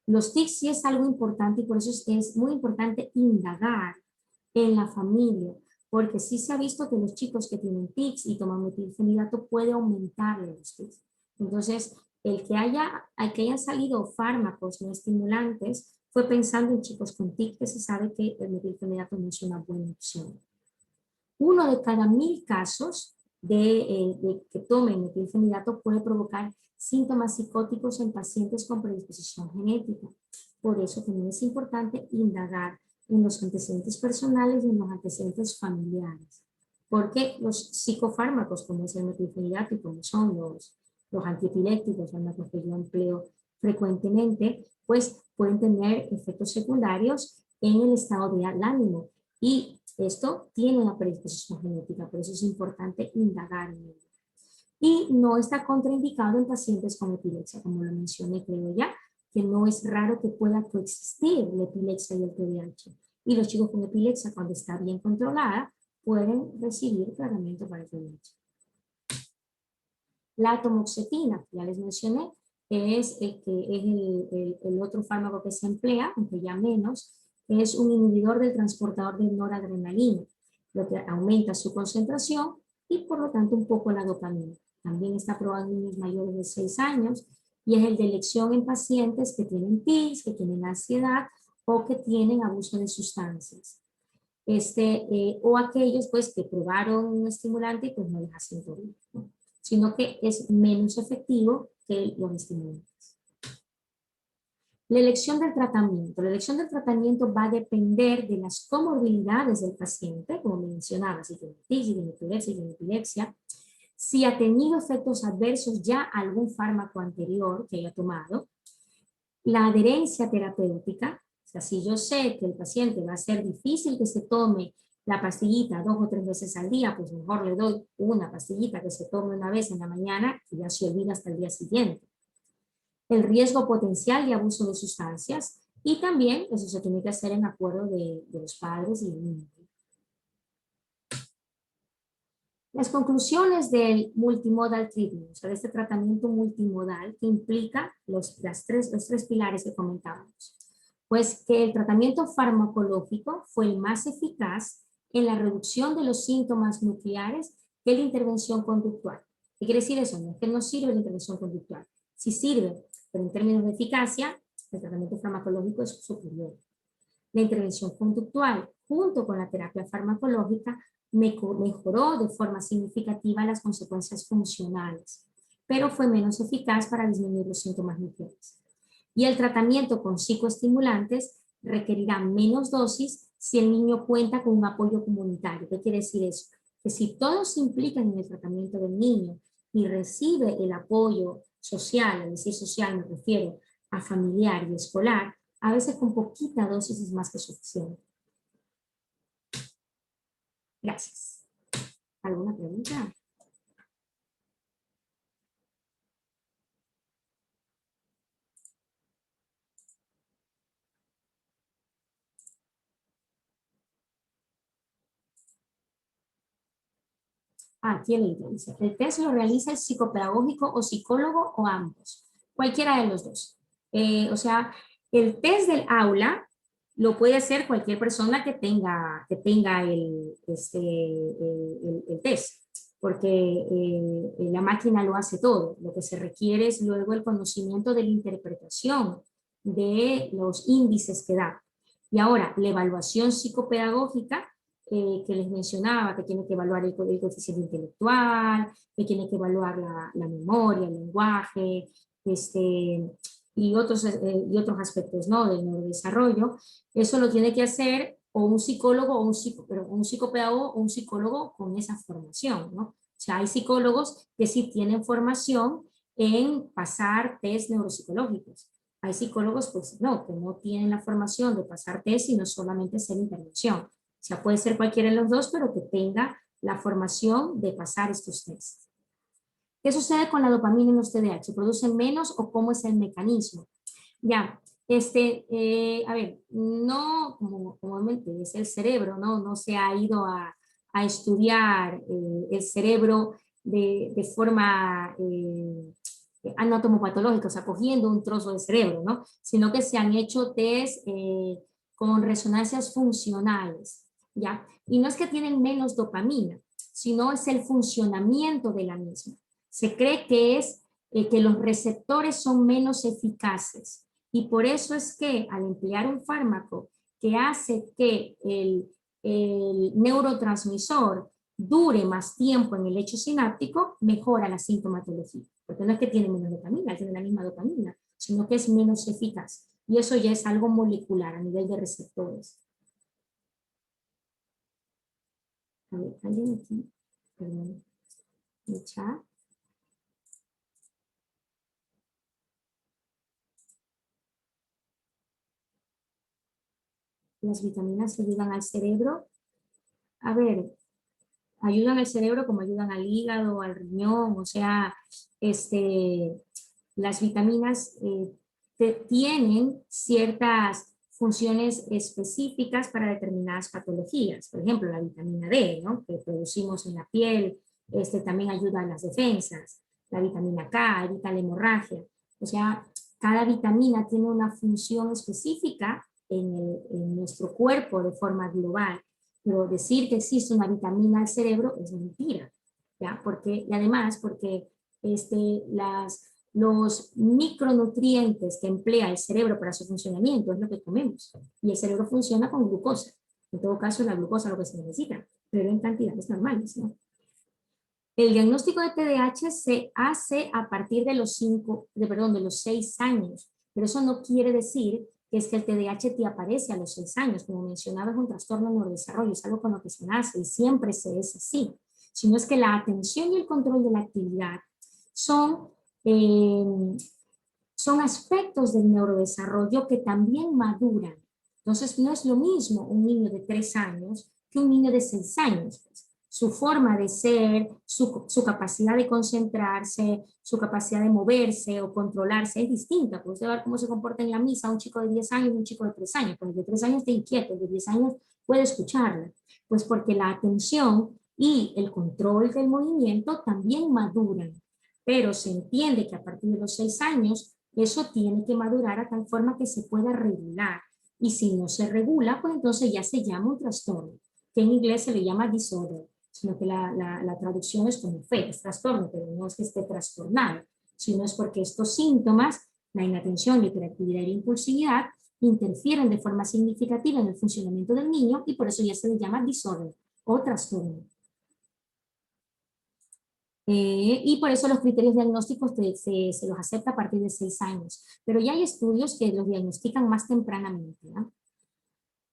Los tics sí es algo importante y por eso es muy importante indagar en la familia, porque sí se ha visto que los chicos que tienen tics y toman metilfenidato puede aumentarle los tics. Entonces, el que hayan salido fármacos no estimulantes fue pensando en chicos con TIC, que se sabe que el metilfenidato no es una buena opción. 1 de cada 1000 casos de que tomen metilfenidato puede provocar síntomas psicóticos en pacientes con predisposición genética. Por eso también es importante indagar en los antecedentes personales y en los antecedentes familiares. Porque los psicofármacos, como es el metilfenidato y como son los antiepilépticos, fármacos que yo empleo frecuentemente, pues pueden tener efectos secundarios en el estado de ánimo. Y esto tiene una predisposición genética, por eso es importante indagar en ello. Y no está contraindicado en pacientes con epilepsia, como lo mencioné, creo ya, que no es raro que pueda coexistir la epilepsia y el TDAH. Y los chicos con epilepsia, cuando está bien controlada, pueden recibir tratamiento para el TDAH. La atomoxetina, que ya les mencioné, es el otro fármaco que se emplea, aunque ya menos, es un inhibidor del transportador de noradrenalina, lo que aumenta su concentración y por lo tanto un poco la dopamina. También está aprobado en niños mayores de 6 años y es el de elección en pacientes que tienen tics, que tienen ansiedad o que tienen abuso de sustancias. O aquellos pues que probaron un estimulante y pues no les hacen bien, ¿no? Sino que es menos efectivo que los estimulantes. La elección del tratamiento. La elección del tratamiento va a depender de las comorbilidades del paciente, como mencionaba, si tiene tics, si tiene epilepsia, si ha tenido efectos adversos ya algún fármaco anterior que haya tomado, la adherencia terapéutica, o sea, si yo sé que el paciente va a ser difícil que se tome la pastillita 2 o 3 veces al día, pues mejor le doy una pastillita que se tome una vez en la mañana y ya se olvida hasta el día siguiente. El riesgo potencial de abuso de sustancias y también eso se tiene que hacer en acuerdo de los padres y el niño. Las conclusiones del multimodal treatment, o sea, de este tratamiento multimodal que implica los tres pilares que comentábamos. Pues que el tratamiento farmacológico fue el más eficaz en la reducción de los síntomas nucleares que la intervención conductual. ¿Qué quiere decir eso? No es que no sirve la intervención conductual. Sí sirve, pero en términos de eficacia, el tratamiento farmacológico es superior. La intervención conductual junto con la terapia farmacológica mejoró de forma significativa las consecuencias funcionales, pero fue menos eficaz para disminuir los síntomas nucleares. Y el tratamiento con psicoestimulantes requerirá menos dosis si el niño cuenta con un apoyo comunitario. ¿Qué quiere decir eso? Que si todos se implican en el tratamiento del niño y recibe el apoyo social, es decir, social me refiero a familiar y escolar, a veces con poquita dosis es más que suficiente. Gracias. ¿Alguna pregunta? Aquí el dice, el test lo realiza el psicopedagógico o psicólogo o ambos, cualquiera de los dos. O sea, el test del aula lo puede hacer cualquier persona que tenga el test, porque la máquina lo hace todo. Lo que se requiere es luego el conocimiento de la interpretación de los índices que da. Y ahora, la evaluación psicopedagógica que les mencionaba, que tiene que evaluar el coeficiente intelectual, que tiene que evaluar la memoria, el lenguaje, y otros aspectos, ¿no?, del neurodesarrollo. Eso lo tiene que hacer o un psicólogo o un psicopedagogo o un psicólogo con esa formación, ¿no? O sea, hay psicólogos que sí tienen formación en pasar test neuropsicológicos. Hay psicólogos, pues no, que no tienen la formación de pasar test, sino solamente hacer intervención. O sea, puede ser cualquiera de los dos, pero que tenga la formación de pasar estos tests. ¿Qué sucede con la dopamina en los TDAH? ¿Se producen menos o cómo es el mecanismo? Ya, a ver, no, como es el cerebro, ¿no? No se ha ido a estudiar el cerebro de forma anatomopatológica, o sea, cogiendo un trozo de cerebro, ¿no? Sino que se han hecho test con resonancias funcionales, ¿ya? Y no es que tienen menos dopamina, sino es el funcionamiento de la misma. Se cree que es que los receptores son menos eficaces y por eso es que al emplear un fármaco que hace que el neurotransmisor dure más tiempo en el lecho sináptico, mejora la sintomatología. Porque no es que tiene menos dopamina, tiene la misma dopamina, sino que es menos eficaz. Y eso ya es algo molecular a nivel de receptores. A ver, alguien aquí, perdón, el chat. Las vitaminas ayudan al cerebro. A ver, ayudan al cerebro como ayudan al hígado, al riñón, o sea, las vitaminas tienen ciertas funciones específicas para determinadas patologías. Por ejemplo, la vitamina D, ¿no?, que producimos en la piel, también ayuda a las defensas. La vitamina K evita la hemorragia. O sea, cada vitamina tiene una función específica en nuestro cuerpo de forma global. Pero decir que existe una vitamina al cerebro es mentira, ¿ya? Porque, y además porque los micronutrientes que emplea el cerebro para su funcionamiento es lo que comemos. Y el cerebro funciona con glucosa. En todo caso, la glucosa es lo que se necesita, pero en cantidades normales, ¿no? El diagnóstico de TDAH se hace a partir de los 6 años, pero eso no quiere decir que es que el TDAH te aparece a los 6 años. Como mencionaba, es un trastorno de neurodesarrollo, es algo con lo que se nace y siempre se es así. sino es que la atención y el control de la actividad son aspectos del neurodesarrollo que también maduran. Entonces, no es lo mismo un niño de 3 años que un niño de 6 años. Su forma de ser, su capacidad de concentrarse, su capacidad de moverse o controlarse es distinta. Puede ver cómo se comporta en la misa un chico de 10 años y un chico de 3 años. Pues el de 3 años está inquieto, el de 10 años puede escucharla. Pues porque la atención y el control del movimiento también maduran. Pero se entiende que a partir de los 6 años eso tiene que madurar a tal forma que se pueda regular. Y si no se regula, pues entonces ya se llama un trastorno, que en inglés se le llama disorder, sino que la traducción es como es trastorno, pero no es que esté trastornado, sino es porque estos síntomas, la inatención, la hiperactividad y la impulsividad, interfieren de forma significativa en el funcionamiento del niño y por eso ya se le llama disorder o trastorno. Y por eso los criterios diagnósticos se los acepta a partir de 6 años. Pero ya hay estudios que los diagnostican más tempranamente, ¿no?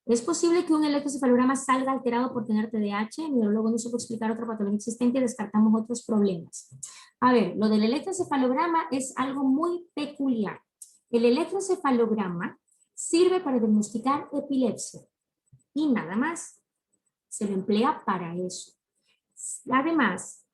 ¿Es posible que un electroencefalograma salga alterado por tener TDAH? El neurólogo no supo explicar otra patología existente y descartamos otros problemas. A ver, lo del electroencefalograma es algo muy peculiar. El electroencefalograma sirve para diagnosticar epilepsia y nada más. Se lo emplea para eso. Además,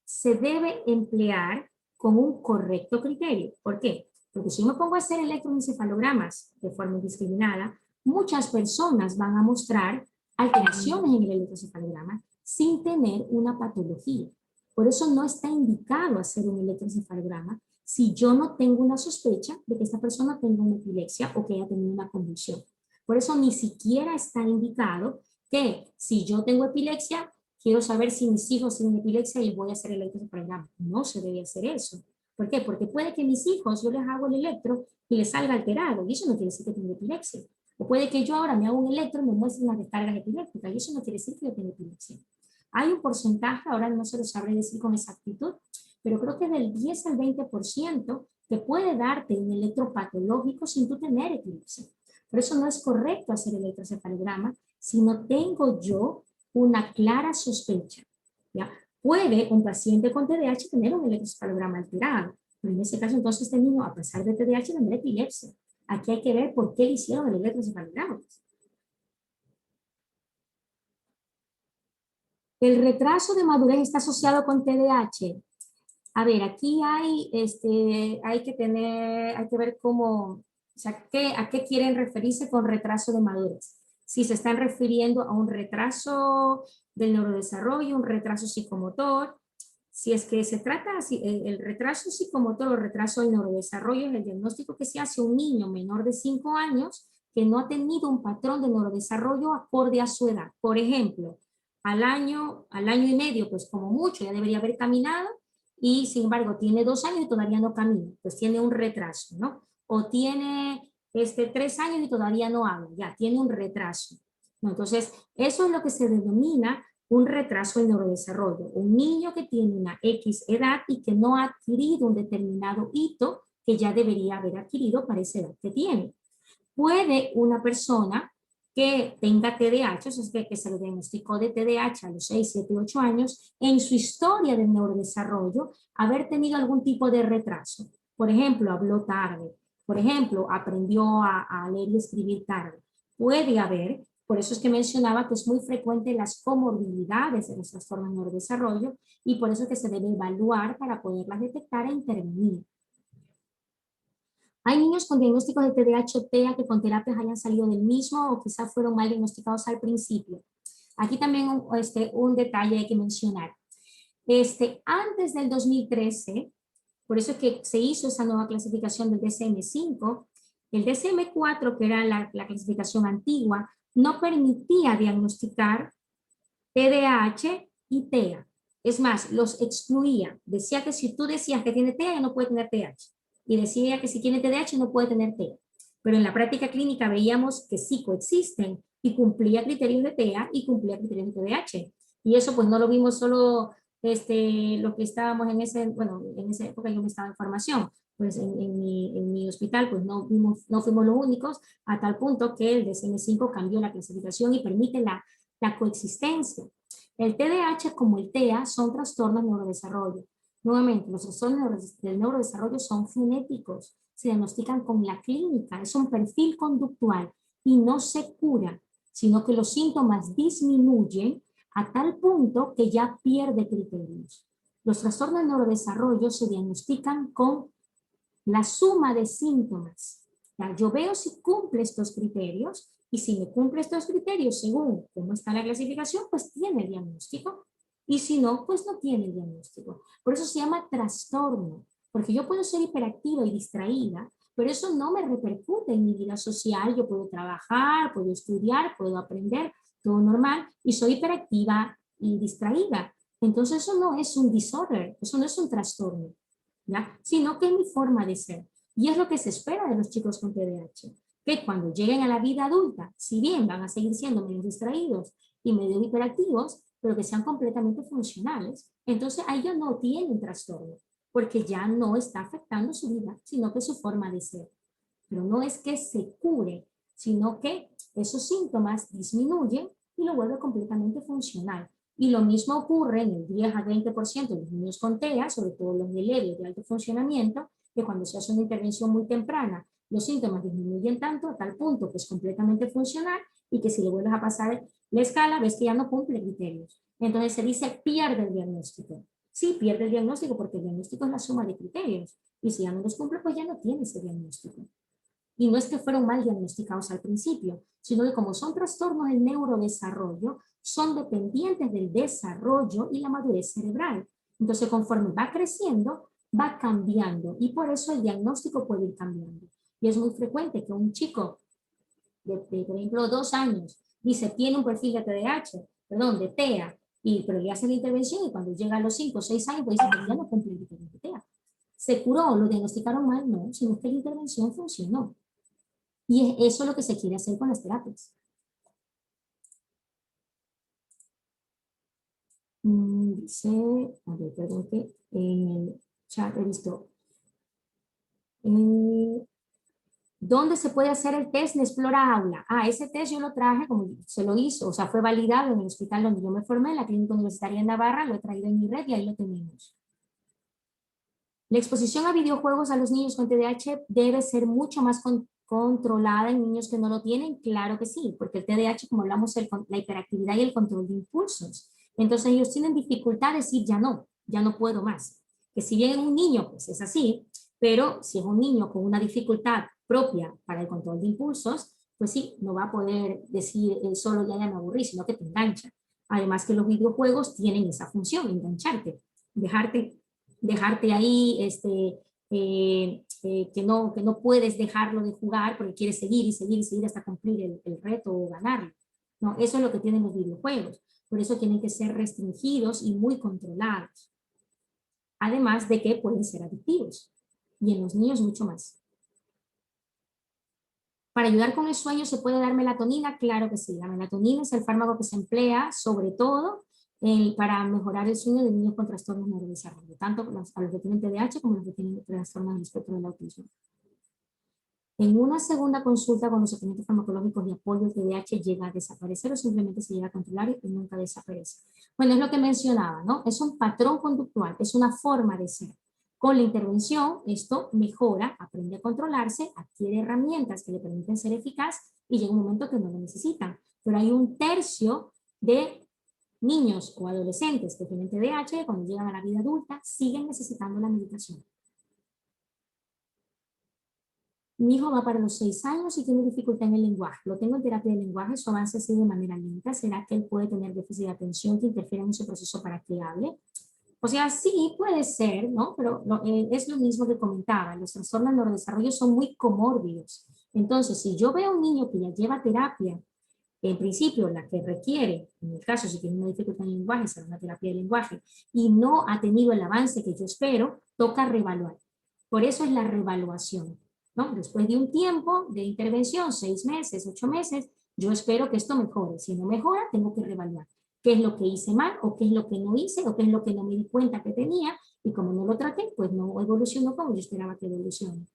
se debe emplear con un correcto criterio. ¿Por qué? Porque si yo me pongo a hacer electroencefalogramas de forma indiscriminada, muchas personas van a mostrar alteraciones en el electroencefalograma sin tener una patología. Por eso no está indicado hacer un electroencefalograma si yo no tengo una sospecha de que esta persona tenga una epilepsia o que haya tenido una convulsión. Por eso ni siquiera está indicado que si yo tengo epilepsia, quiero saber si mis hijos tienen epilepsia y voy a hacer el electroencefalograma. No se debe hacer eso. ¿Por qué? Porque puede que mis hijos, yo les hago el electro y les salga alterado, y eso no quiere decir que tengo epilepsia. O puede que yo ahora me haga un electro y me muestren las descargas epilépticas, y eso no quiere decir que yo tenga epilepsia. Hay un porcentaje, ahora no se lo sabré decir con exactitud, pero creo que es del 10 al 20% que puede darte un electro patológico sin tú tener epilepsia. Por eso no es correcto hacer el electroencefalograma si no tengo yo una clara sospecha. ¿Ya? Puede un paciente con TDAH tener un electroencefalograma alterado, pero en ese caso entonces este niño, a pesar de TDAH, tendrá epilepsia. Aquí hay que ver por qué le hicieron el electroencefalograma. El retraso de madurez está asociado con TDAH. A ver, aquí hay que ver cómo, o sea, a qué quieren referirse con retraso de madurez. Si se están refiriendo a un retraso del neurodesarrollo, un retraso psicomotor. Si es que se trata así, el retraso psicomotor o retraso del neurodesarrollo es el diagnóstico que se hace a un niño menor de 5 años que no ha tenido un patrón de neurodesarrollo acorde a su edad. Por ejemplo, al año y medio, pues como mucho, ya debería haber caminado, y sin embargo tiene 2 años y todavía no camina, pues tiene un retraso, ¿no? O tiene 3 años y todavía no habla, ya tiene un retraso, ¿no? Entonces, eso es lo que se denomina un retraso en neurodesarrollo. Un niño que tiene una X edad y que no ha adquirido un determinado hito que ya debería haber adquirido para esa edad que tiene. Puede una persona que tenga TDAH, o sea, que se le diagnosticó de TDAH a los 6, 7, 8 años, en su historia del neurodesarrollo, haber tenido algún tipo de retraso. Por ejemplo, habló tarde. Por ejemplo, aprendió a leer y escribir tarde. Puede haber, por eso es que mencionaba que es muy frecuente las comorbilidades de los trastornos de neurodesarrollo y por eso es que se debe evaluar para poderlas detectar e intervenir. Hay niños con diagnósticos de TDAH o TEA que con terapias hayan salido del mismo o quizás fueron mal diagnosticados al principio. Aquí también un detalle hay que mencionar. Antes del 2013, por eso es que se hizo esa nueva clasificación del DSM-5, el DSM-4, que era la clasificación antigua, no permitía diagnosticar TDAH y TEA. Es más, los excluía. Decía que si tú decías que tiene TEA, no puede tener TDAH. Y decía que si tiene TDAH, no puede tener TEA. Pero en la práctica clínica veíamos que sí coexisten y cumplía criterios de TEA y cumplía criterios de TDAH. Y eso pues no lo vimos solo lo que estábamos en esa época yo me estaba en formación. Pues en mi hospital pues no fuimos los únicos, a tal punto que el DSM-5 cambió la clasificación y permite la coexistencia. El TDAH como el TEA son trastornos de neurodesarrollo. Nuevamente, los trastornos del neurodesarrollo son genéticos, se diagnostican con la clínica, es un perfil conductual y no se cura, sino que los síntomas disminuyen a tal punto que ya pierde criterios. Los trastornos de neurodesarrollo se diagnostican con la suma de síntomas. Ya, yo veo si cumple estos criterios y si me cumple estos criterios según cómo está la clasificación, pues tiene el diagnóstico. Y si no, pues no tiene el diagnóstico. Por eso se llama trastorno, porque yo puedo ser hiperactiva y distraída, pero eso no me repercute en mi vida social. Yo puedo trabajar, puedo estudiar, puedo aprender, todo normal, y soy hiperactiva y distraída. Entonces eso no es un disorder, eso no es un trastorno, ¿ya? Sino que es mi forma de ser. Y es lo que se espera de los chicos con TDAH, que cuando lleguen a la vida adulta, si bien van a seguir siendo medio distraídos y medio hiperactivos, pero que sean completamente funcionales, entonces ahí ya no tienen trastorno, porque ya no está afectando su vida, sino que su forma de ser. Pero no es que se cure, sino que esos síntomas disminuyen y lo vuelve completamente funcional. Y lo mismo ocurre en el 10 a 20% de los niños con TEA, sobre todo los de leve y de alto funcionamiento, que cuando se hace una intervención muy temprana, los síntomas disminuyen tanto a tal punto que es completamente funcional y que si le vuelves a pasar la escala, ves que ya no cumple criterios. Entonces se dice pierde el diagnóstico. Sí, pierde el diagnóstico porque el diagnóstico es la suma de criterios. Y si ya no los cumple, pues ya no tiene ese diagnóstico. Y no es que fueron mal diagnosticados al principio, sino que como son trastornos del neurodesarrollo, son dependientes del desarrollo y la madurez cerebral. Entonces, conforme va creciendo, va cambiando y por eso el diagnóstico puede ir cambiando. Y es muy frecuente que un chico de por ejemplo, 2 años, dice, tiene un perfil de TDAH, perdón, de TEA, pero le hacen la intervención y cuando llega a los 5 o 6 años, pues dice, ya no cumple el criterio de TEA. ¿Se curó? ¿Lo diagnosticaron mal? No, sino que la intervención funcionó. Y es eso lo que se quiere hacer con las terapias. Dice, a ver, perdón que en el chat he visto, ¿dónde se puede hacer el test de Explora Aula? Ese test yo lo traje, como se lo hizo, o sea, fue validado en el hospital donde yo me formé, en la Clínica Universitaria de Navarra, lo he traído en mi red y ahí lo tenemos. La exposición a videojuegos a los niños con TDAH debe ser mucho más controlada en niños que no lo tienen, claro que sí, porque el TDAH, como hablamos, la hiperactividad y el control de impulsos. Entonces ellos tienen dificultad de decir ya no puedo más. Que si bien un niño, pues es así, pero si es un niño con una dificultad propia para el control de impulsos, pues sí, no va a poder decir solo ya me aburrí, sino que te engancha. Además que los videojuegos tienen esa función, engancharte, dejarte ahí, que no puedes dejarlo de jugar porque quieres seguir y seguir y seguir hasta cumplir el reto o ganarlo. No, eso es lo que tienen los videojuegos. Por eso tienen que ser restringidos y muy controlados. Además de que pueden ser adictivos. Y en los niños mucho más. Para ayudar con el sueño, ¿se puede dar melatonina? Claro que sí. La melatonina es el fármaco que se emplea sobre todo para mejorar el sueño de niños con trastornos de neurodesarrollo, tanto a los que tienen TDAH como a los que tienen trastornos del espectro del autismo. En una segunda consulta con los tratamientos farmacológicos de apoyo, el TDAH llega a desaparecer o simplemente se llega a controlar y nunca desaparece. Bueno, es lo que mencionaba, ¿no? Es un patrón conductual, es una forma de ser. Con la intervención, esto mejora, aprende a controlarse, adquiere herramientas que le permiten ser eficaz y llega un momento que no lo necesitan. Pero hay un tercio de niños o adolescentes que tienen TDAH, cuando llegan a la vida adulta, siguen necesitando la medicación. Mi hijo va para los 6 años y tiene dificultad en el lenguaje. Lo tengo en terapia de lenguaje, su avance ha sido de manera lenta. ¿Será que él puede tener déficit de atención que interfiera en su proceso para que hable? O sea, sí puede ser, ¿no? Pero es lo mismo que comentaba. Los trastornos de neurodesarrollo son muy comórbidos. Entonces, si yo veo a un niño que ya lleva terapia, en principio la que requiere, en el caso si tiene una dificultad en el lenguaje, será una terapia de lenguaje, y no ha tenido el avance que yo espero, toca reevaluar. Por eso es la reevaluación, ¿no? Después de un tiempo de intervención, 6 meses, 8 meses, yo espero que esto mejore. Si no mejora, tengo que reevaluar qué es lo que hice mal, o qué es lo que no hice, o qué es lo que no me di cuenta que tenía, y como no lo traté, pues no evolucionó como yo esperaba que evolucione.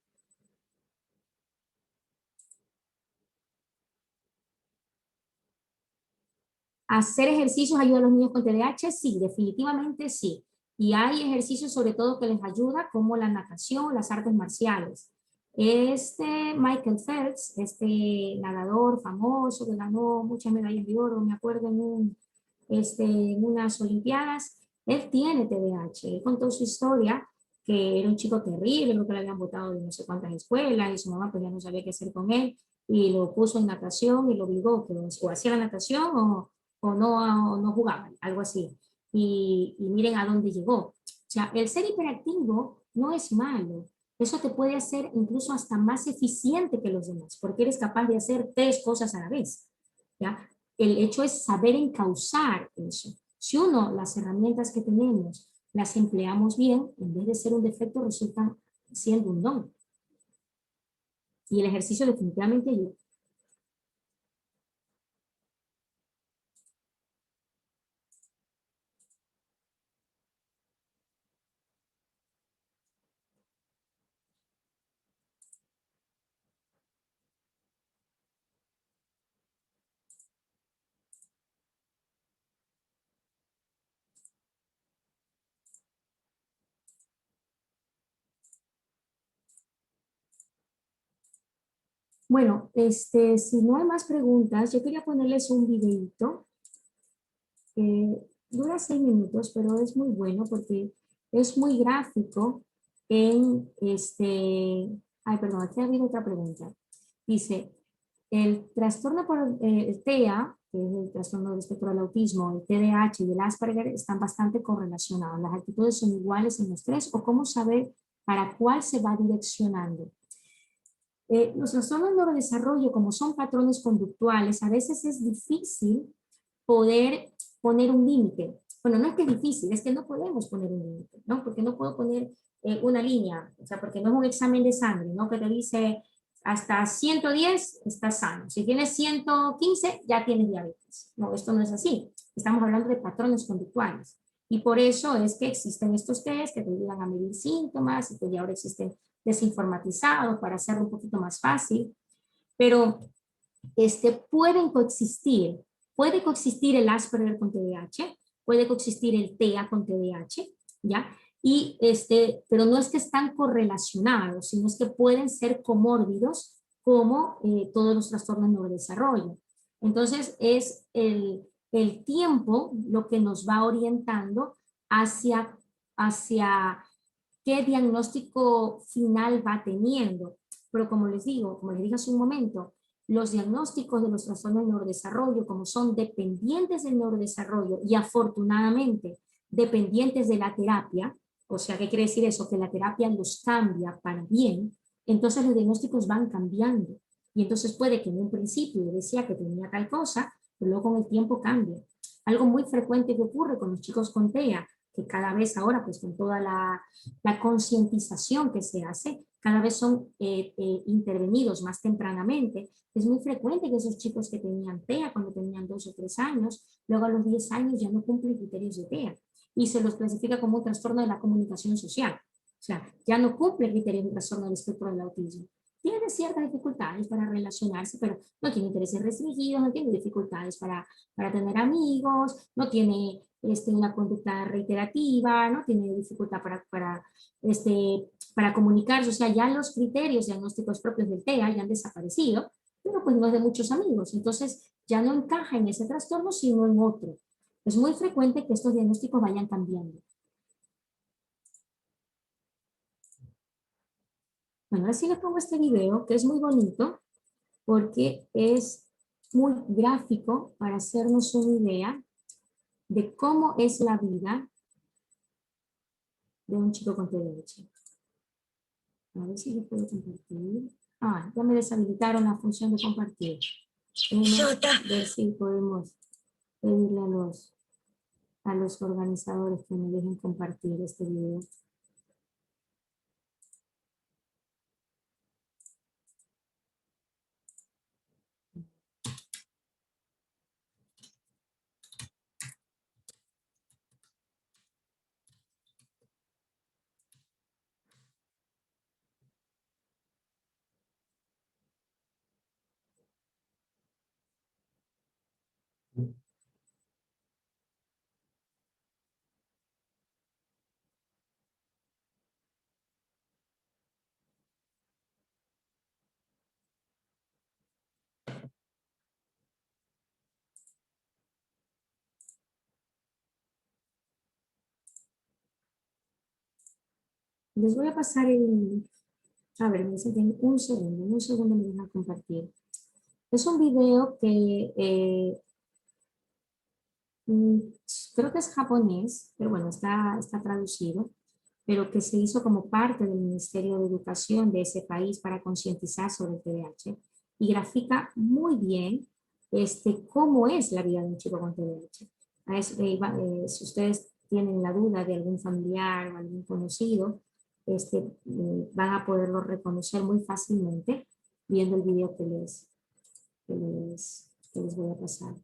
¿Hacer ejercicios ayuda a los niños con TDAH? Sí, definitivamente sí. Y hay ejercicios sobre todo que les ayuda, como la natación, las artes marciales. Michael Phelps, este nadador famoso que ganó muchas medallas de oro, me acuerdo en unas olimpiadas, él tiene TDAH. Él contó su historia, que era un chico terrible, creo que le habían botado de no sé cuántas escuelas y su mamá pues ya no sabía qué hacer con él y lo puso en natación y lo obligó que o hacía la natación o no jugaban, algo así. Y miren a dónde llegó. O sea, el ser hiperactivo no es malo. Eso te puede hacer incluso hasta más eficiente que los demás, porque eres capaz de hacer tres cosas a la vez. ¿Ya? El hecho es saber encauzar eso. Si uno, las herramientas que tenemos, las empleamos bien, en vez de ser un defecto, resultan siendo un don. Y el ejercicio definitivamente ayuda. Bueno, si no hay más preguntas, yo quería ponerles un videito que dura 6 minutos, pero es muy bueno porque es muy gráfico en ay, perdón, aquí ha habido otra pregunta. Dice, el trastorno por el TEA, que es el trastorno del espectro del autismo, el TDAH y el Asperger están bastante correlacionados. ¿Las actitudes son iguales en los tres o cómo saber para cuál se va direccionando? Los trastornos de neurodesarrollo, como son patrones conductuales, a veces es difícil poder poner un límite. Bueno, no es que es difícil, es que no podemos poner un límite, ¿no? Porque no puedo poner una línea, o sea, porque no es un examen de sangre, ¿no? Que te dice hasta 110 estás sano. Si tienes 115, ya tienes diabetes. No, esto no es así. Estamos hablando de patrones conductuales. Y por eso es que existen estos test que te ayudan a medir síntomas y que ya ahora existen desinformatizados para hacerlo un poquito más fácil. Pero pueden coexistir. Puede coexistir el Asperger con TDAH, puede coexistir el TEA con TDAH, ¿ya? Y pero no es que están correlacionados, sino es que pueden ser comórbidos como todos los trastornos de neurodesarrollo. Entonces, es el tiempo lo que nos va orientando hacia qué diagnóstico final va teniendo. Pero como les digo, como les dije hace un momento, los diagnósticos de los trastornos del neurodesarrollo, como son dependientes del neurodesarrollo y afortunadamente dependientes de la terapia, o sea, ¿qué quiere decir eso? Que la terapia los cambia para bien, entonces los diagnósticos van cambiando. Y entonces puede que en un principio yo decía que tenía tal cosa, pero luego con el tiempo cambia. Algo muy frecuente que ocurre con los chicos con TEA, que cada vez ahora, pues con toda la concientización que se hace, cada vez son intervenidos más tempranamente. Es muy frecuente que esos chicos que tenían TEA cuando tenían 2 o 3 años, luego a los 10 años ya no cumplen criterios de TEA y se los clasifica como un trastorno de la comunicación social. O sea, ya no cumple criterios de trastorno del espectro del autismo. Tiene ciertas dificultades para relacionarse, pero no tiene intereses restringidos, no tiene dificultades para tener amigos, no tiene una conducta reiterativa, no tiene dificultad para comunicarse. O sea, ya los criterios diagnósticos propios del TEA ya han desaparecido, pero pues no es de muchos amigos. Entonces, ya no encaja en ese trastorno, sino en otro. Es muy frecuente que estos diagnósticos vayan cambiando. Bueno, ahora sí les pongo este video, que es muy bonito, porque es muy gráfico para hacernos una idea de cómo es la vida de un chico con TDAH. A ver si lo puedo compartir. Ah, ya me deshabilitaron la función de compartir. A ver si podemos pedirle a los organizadores que me dejen compartir este video. Les voy a pasar el... A ver, me dicen que en en un segundo me dejan compartir. Es un video que mm, creo que es japonés, pero bueno, está traducido, pero que se hizo como parte del Ministerio de Educación de ese país para concientizar sobre el TDAH y grafica muy bien cómo es la vida de un chico con TDAH. Si ustedes tienen la duda de algún familiar o algún conocido, van a poderlo reconocer muy fácilmente viendo el video que les voy a pasar.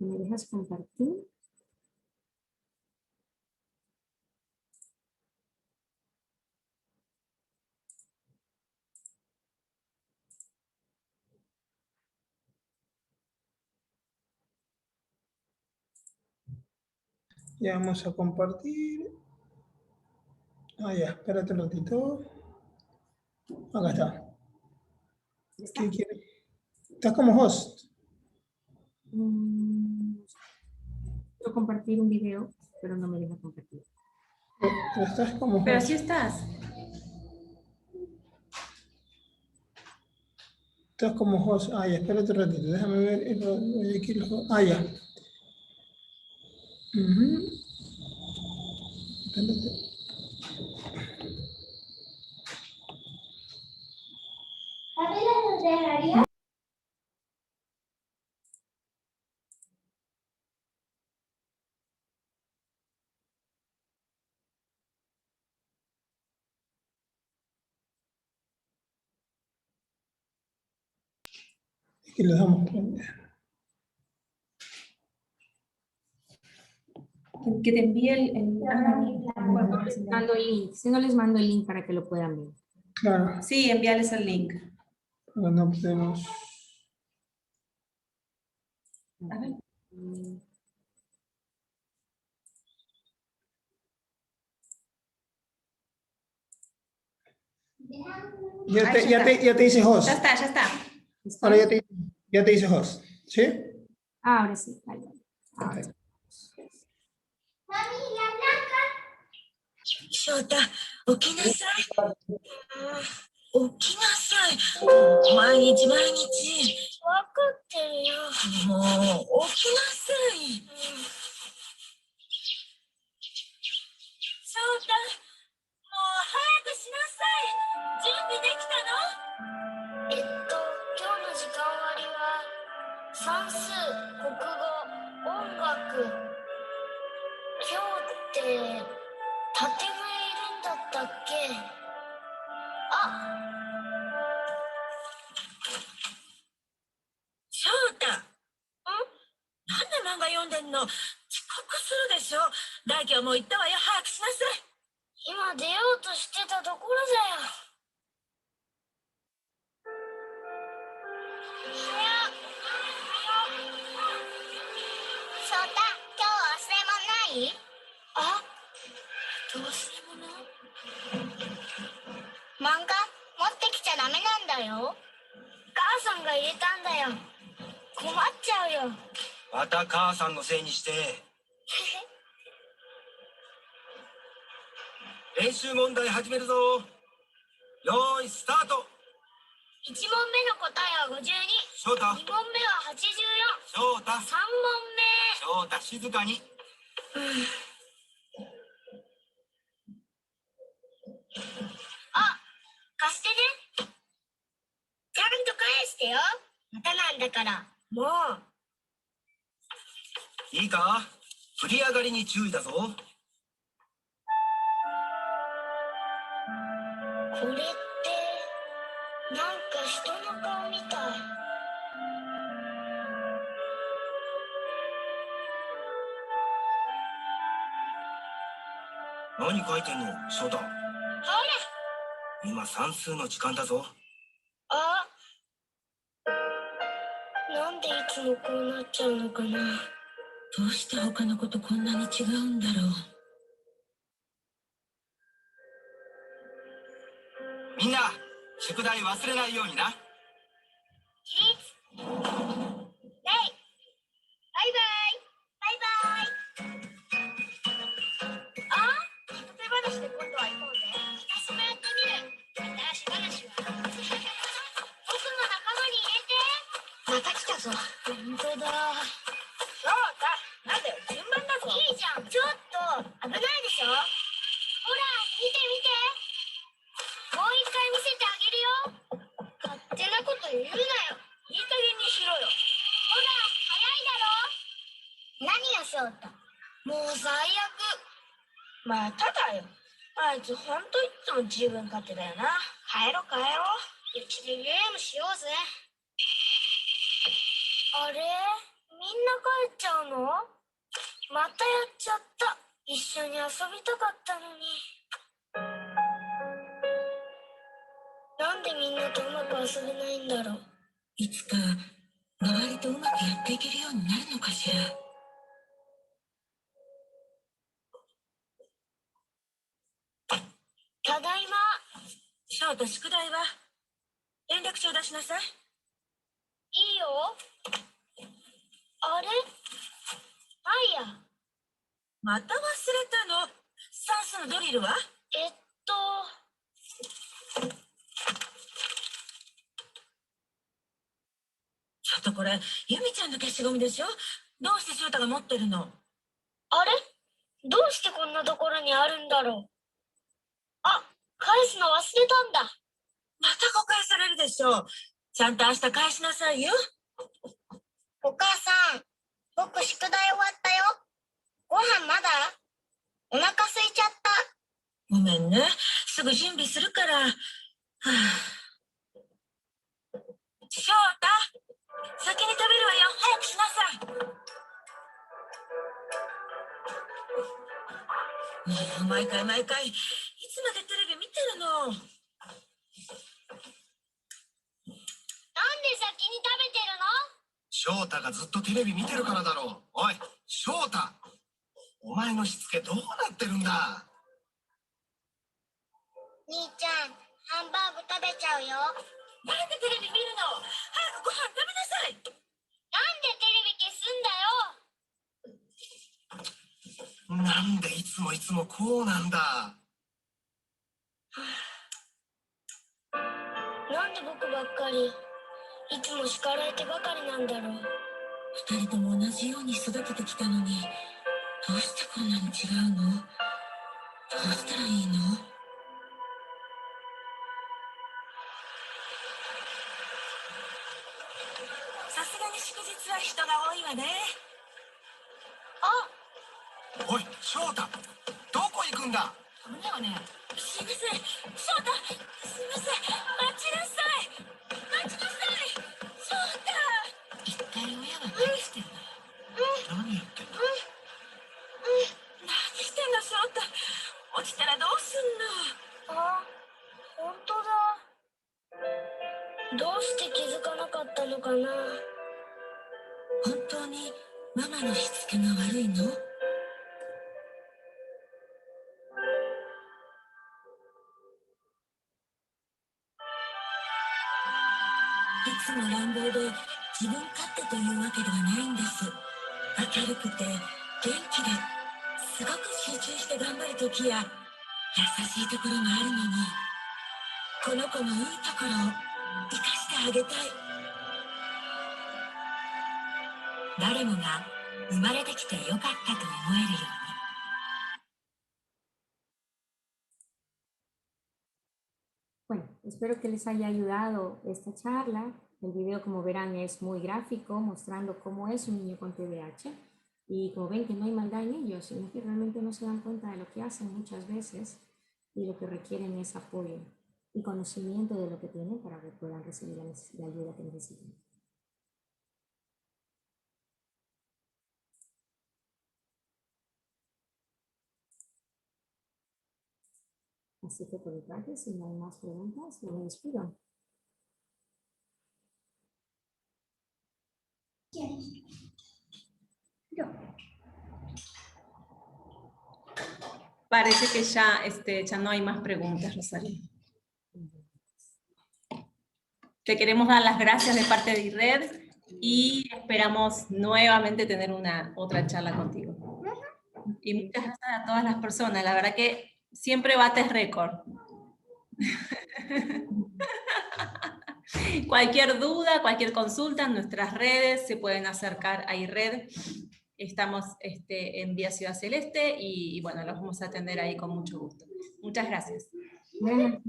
¿Me dejas compartir? Ya vamos a compartir. Ah, ya, espérate un ratito. Acá está. ¿Está? ¿Qué quieres? Estás como host. Quiero compartir un video, pero no me deja compartir. Estás como host. Pero sí estás. Estás como host. Ah, ya, espérate un ratito. Déjame ver. Ah, ya. Espérate. Es que lo dejamos prender. Que te envíe el... Les mando el link. Si no les mando el link para que lo puedan ver. Claro, Sí, envíales el link. pero no podemos. A ver. Ya te hice host. Ya está, ya está. ¿Está Ahora bien? ya te hice host. ¿Sí? Ahora sí. Ahí va. Perfecto. 翔太、起きなさい。起きなさい。毎日毎日。わかってるよ。もう、起きなさい。翔太、もう早くしなさい。準備できたの？今日の時間割は算数、国語、音楽。今日って縦笛いるんだったっけ？あ、翔太。なんで漫画読んでんの？遅刻するでしょ。大輝はもう行ったわよ。早くしなさい。今出ようとしてたところだよ。翔太、今日忘れ物ない？あ、忘れ物？漫画持ってきちゃダメなんだよ。母さんが入れたんだよ。困っちゃうよ。また母さんのせいにして練習問題始めるぞ。よーいスタート。1問目の答えは52。翔太、 2問目は84。翔太、 3問翔太、静かに。目。あ、貸してね。ちゃんと返してよ。またなんだから。もう。いいか、振り上がりに注意だぞ。これってなんか人の顔みたい。何書いてんの、翔太。ほら、今算数の時間だぞ。あ、なんでいつもこうなっちゃうのかな。どうして他の子とこんなに違うんだろう。みんな、宿題忘れないようにな。起立。レイ。バイバイ。バイバイ。あ、例え話で今度は行こうぜ。私もやってみる。新しい話は僕も仲間に入れて。また来たぞ。本当だ。そうだ。なんだよ、順番だぞ。いいじゃん。ちょっと危ないでしょ。ほら、見て見て。もう一回見せてあげるよ。勝手なこと言うなよ。いい加減にしろよ。ほら、早いだろ。何が翔太。もう最悪。まただよ。あいつほんといつも自分勝手だよな。帰ろう。うちでゲームしようぜ。あれ、みんな帰っちゃうの？またやっちゃった。一緒に遊びたかったのに。なんでみんなとうまく遊べないんだろう。いつか周りとうまくやっていけるようになるのかしら。ただいま。翔太、宿題は連絡帳出しなさい。いいよ。あれ？マイヤ。また忘れたの。算数のドリルは？ちょっとこれ、ゆみちゃんの消しゴムでしょ？どうして翔太が持ってるの？あれ？どうしてこんなところにあるんだろう。あ、返すの忘れたんだ。また誤解されるでしょう。ちゃんと明日返しなさいよ。お母さん、僕宿題終わったよ。ご飯まだ？お腹空いちゃった。ごめんね。すぐ準備するから。はあ、翔太、先に食べるわよ。早くしなさい。もう毎回、いつまでテレビ見てるの？なんで先に食べてるの？翔太がずっとテレビ見てるからだろう。おい、翔太。お前のしつけどうなってるんだ。兄ちゃん、ハンバーグ食べちゃうよ。なんでテレビ見るの？早くご飯食べなさい。なんでテレビ消すんだよ。なんでいつもこうなんだ。なんで僕ばっかり、いつも叱られてばかりなんだろう。二人とも同じように育ててきたのに、どうしてこんなに違うの？どうしたらいいの？さすがに祝日は人が多いわね。あ、おい、翔太。どこ行くんだ。ねおね。すいません。翔太、すいません。待ちなさい。翔太。一体親は何してんの？何やってんだ。何してんの翔太。落ちたらどうすんの？あ、本当だ。どうして気づかなかったのかな。本当にママのしつけが悪いの？いつも乱暴で自分勝手というわけではないんです。明るくて元気ですごく集中して頑張る時や優しいところがあるのに、この子のいいところを生かしてあげたい。誰もが生まれてきてよかったと思えるように。Bueno, espero que les haya ayudado esta charla. El video, como verán, es muy gráfico, mostrando cómo es un niño con TDAH. Y como ven que no hay maldad en ellos, sino que realmente no se dan cuenta de lo que hacen muchas veces y lo que requieren es apoyo y conocimiento de lo que tienen para que puedan recibir la ayuda que necesitan. Así que por mi parte, si no hay más preguntas, me despido. Parece que ya no hay más preguntas, Rosalía. Te queremos dar las gracias de parte de IRRED y esperamos nuevamente tener otra charla contigo. Y muchas gracias a todas las personas, la verdad que siempre bates récord. Cualquier duda, cualquier consulta en nuestras redes se pueden acercar a IRRED. Estamos en Vía Ciudad Celeste y bueno, los vamos a atender ahí con mucho gusto. Muchas gracias. Gracias.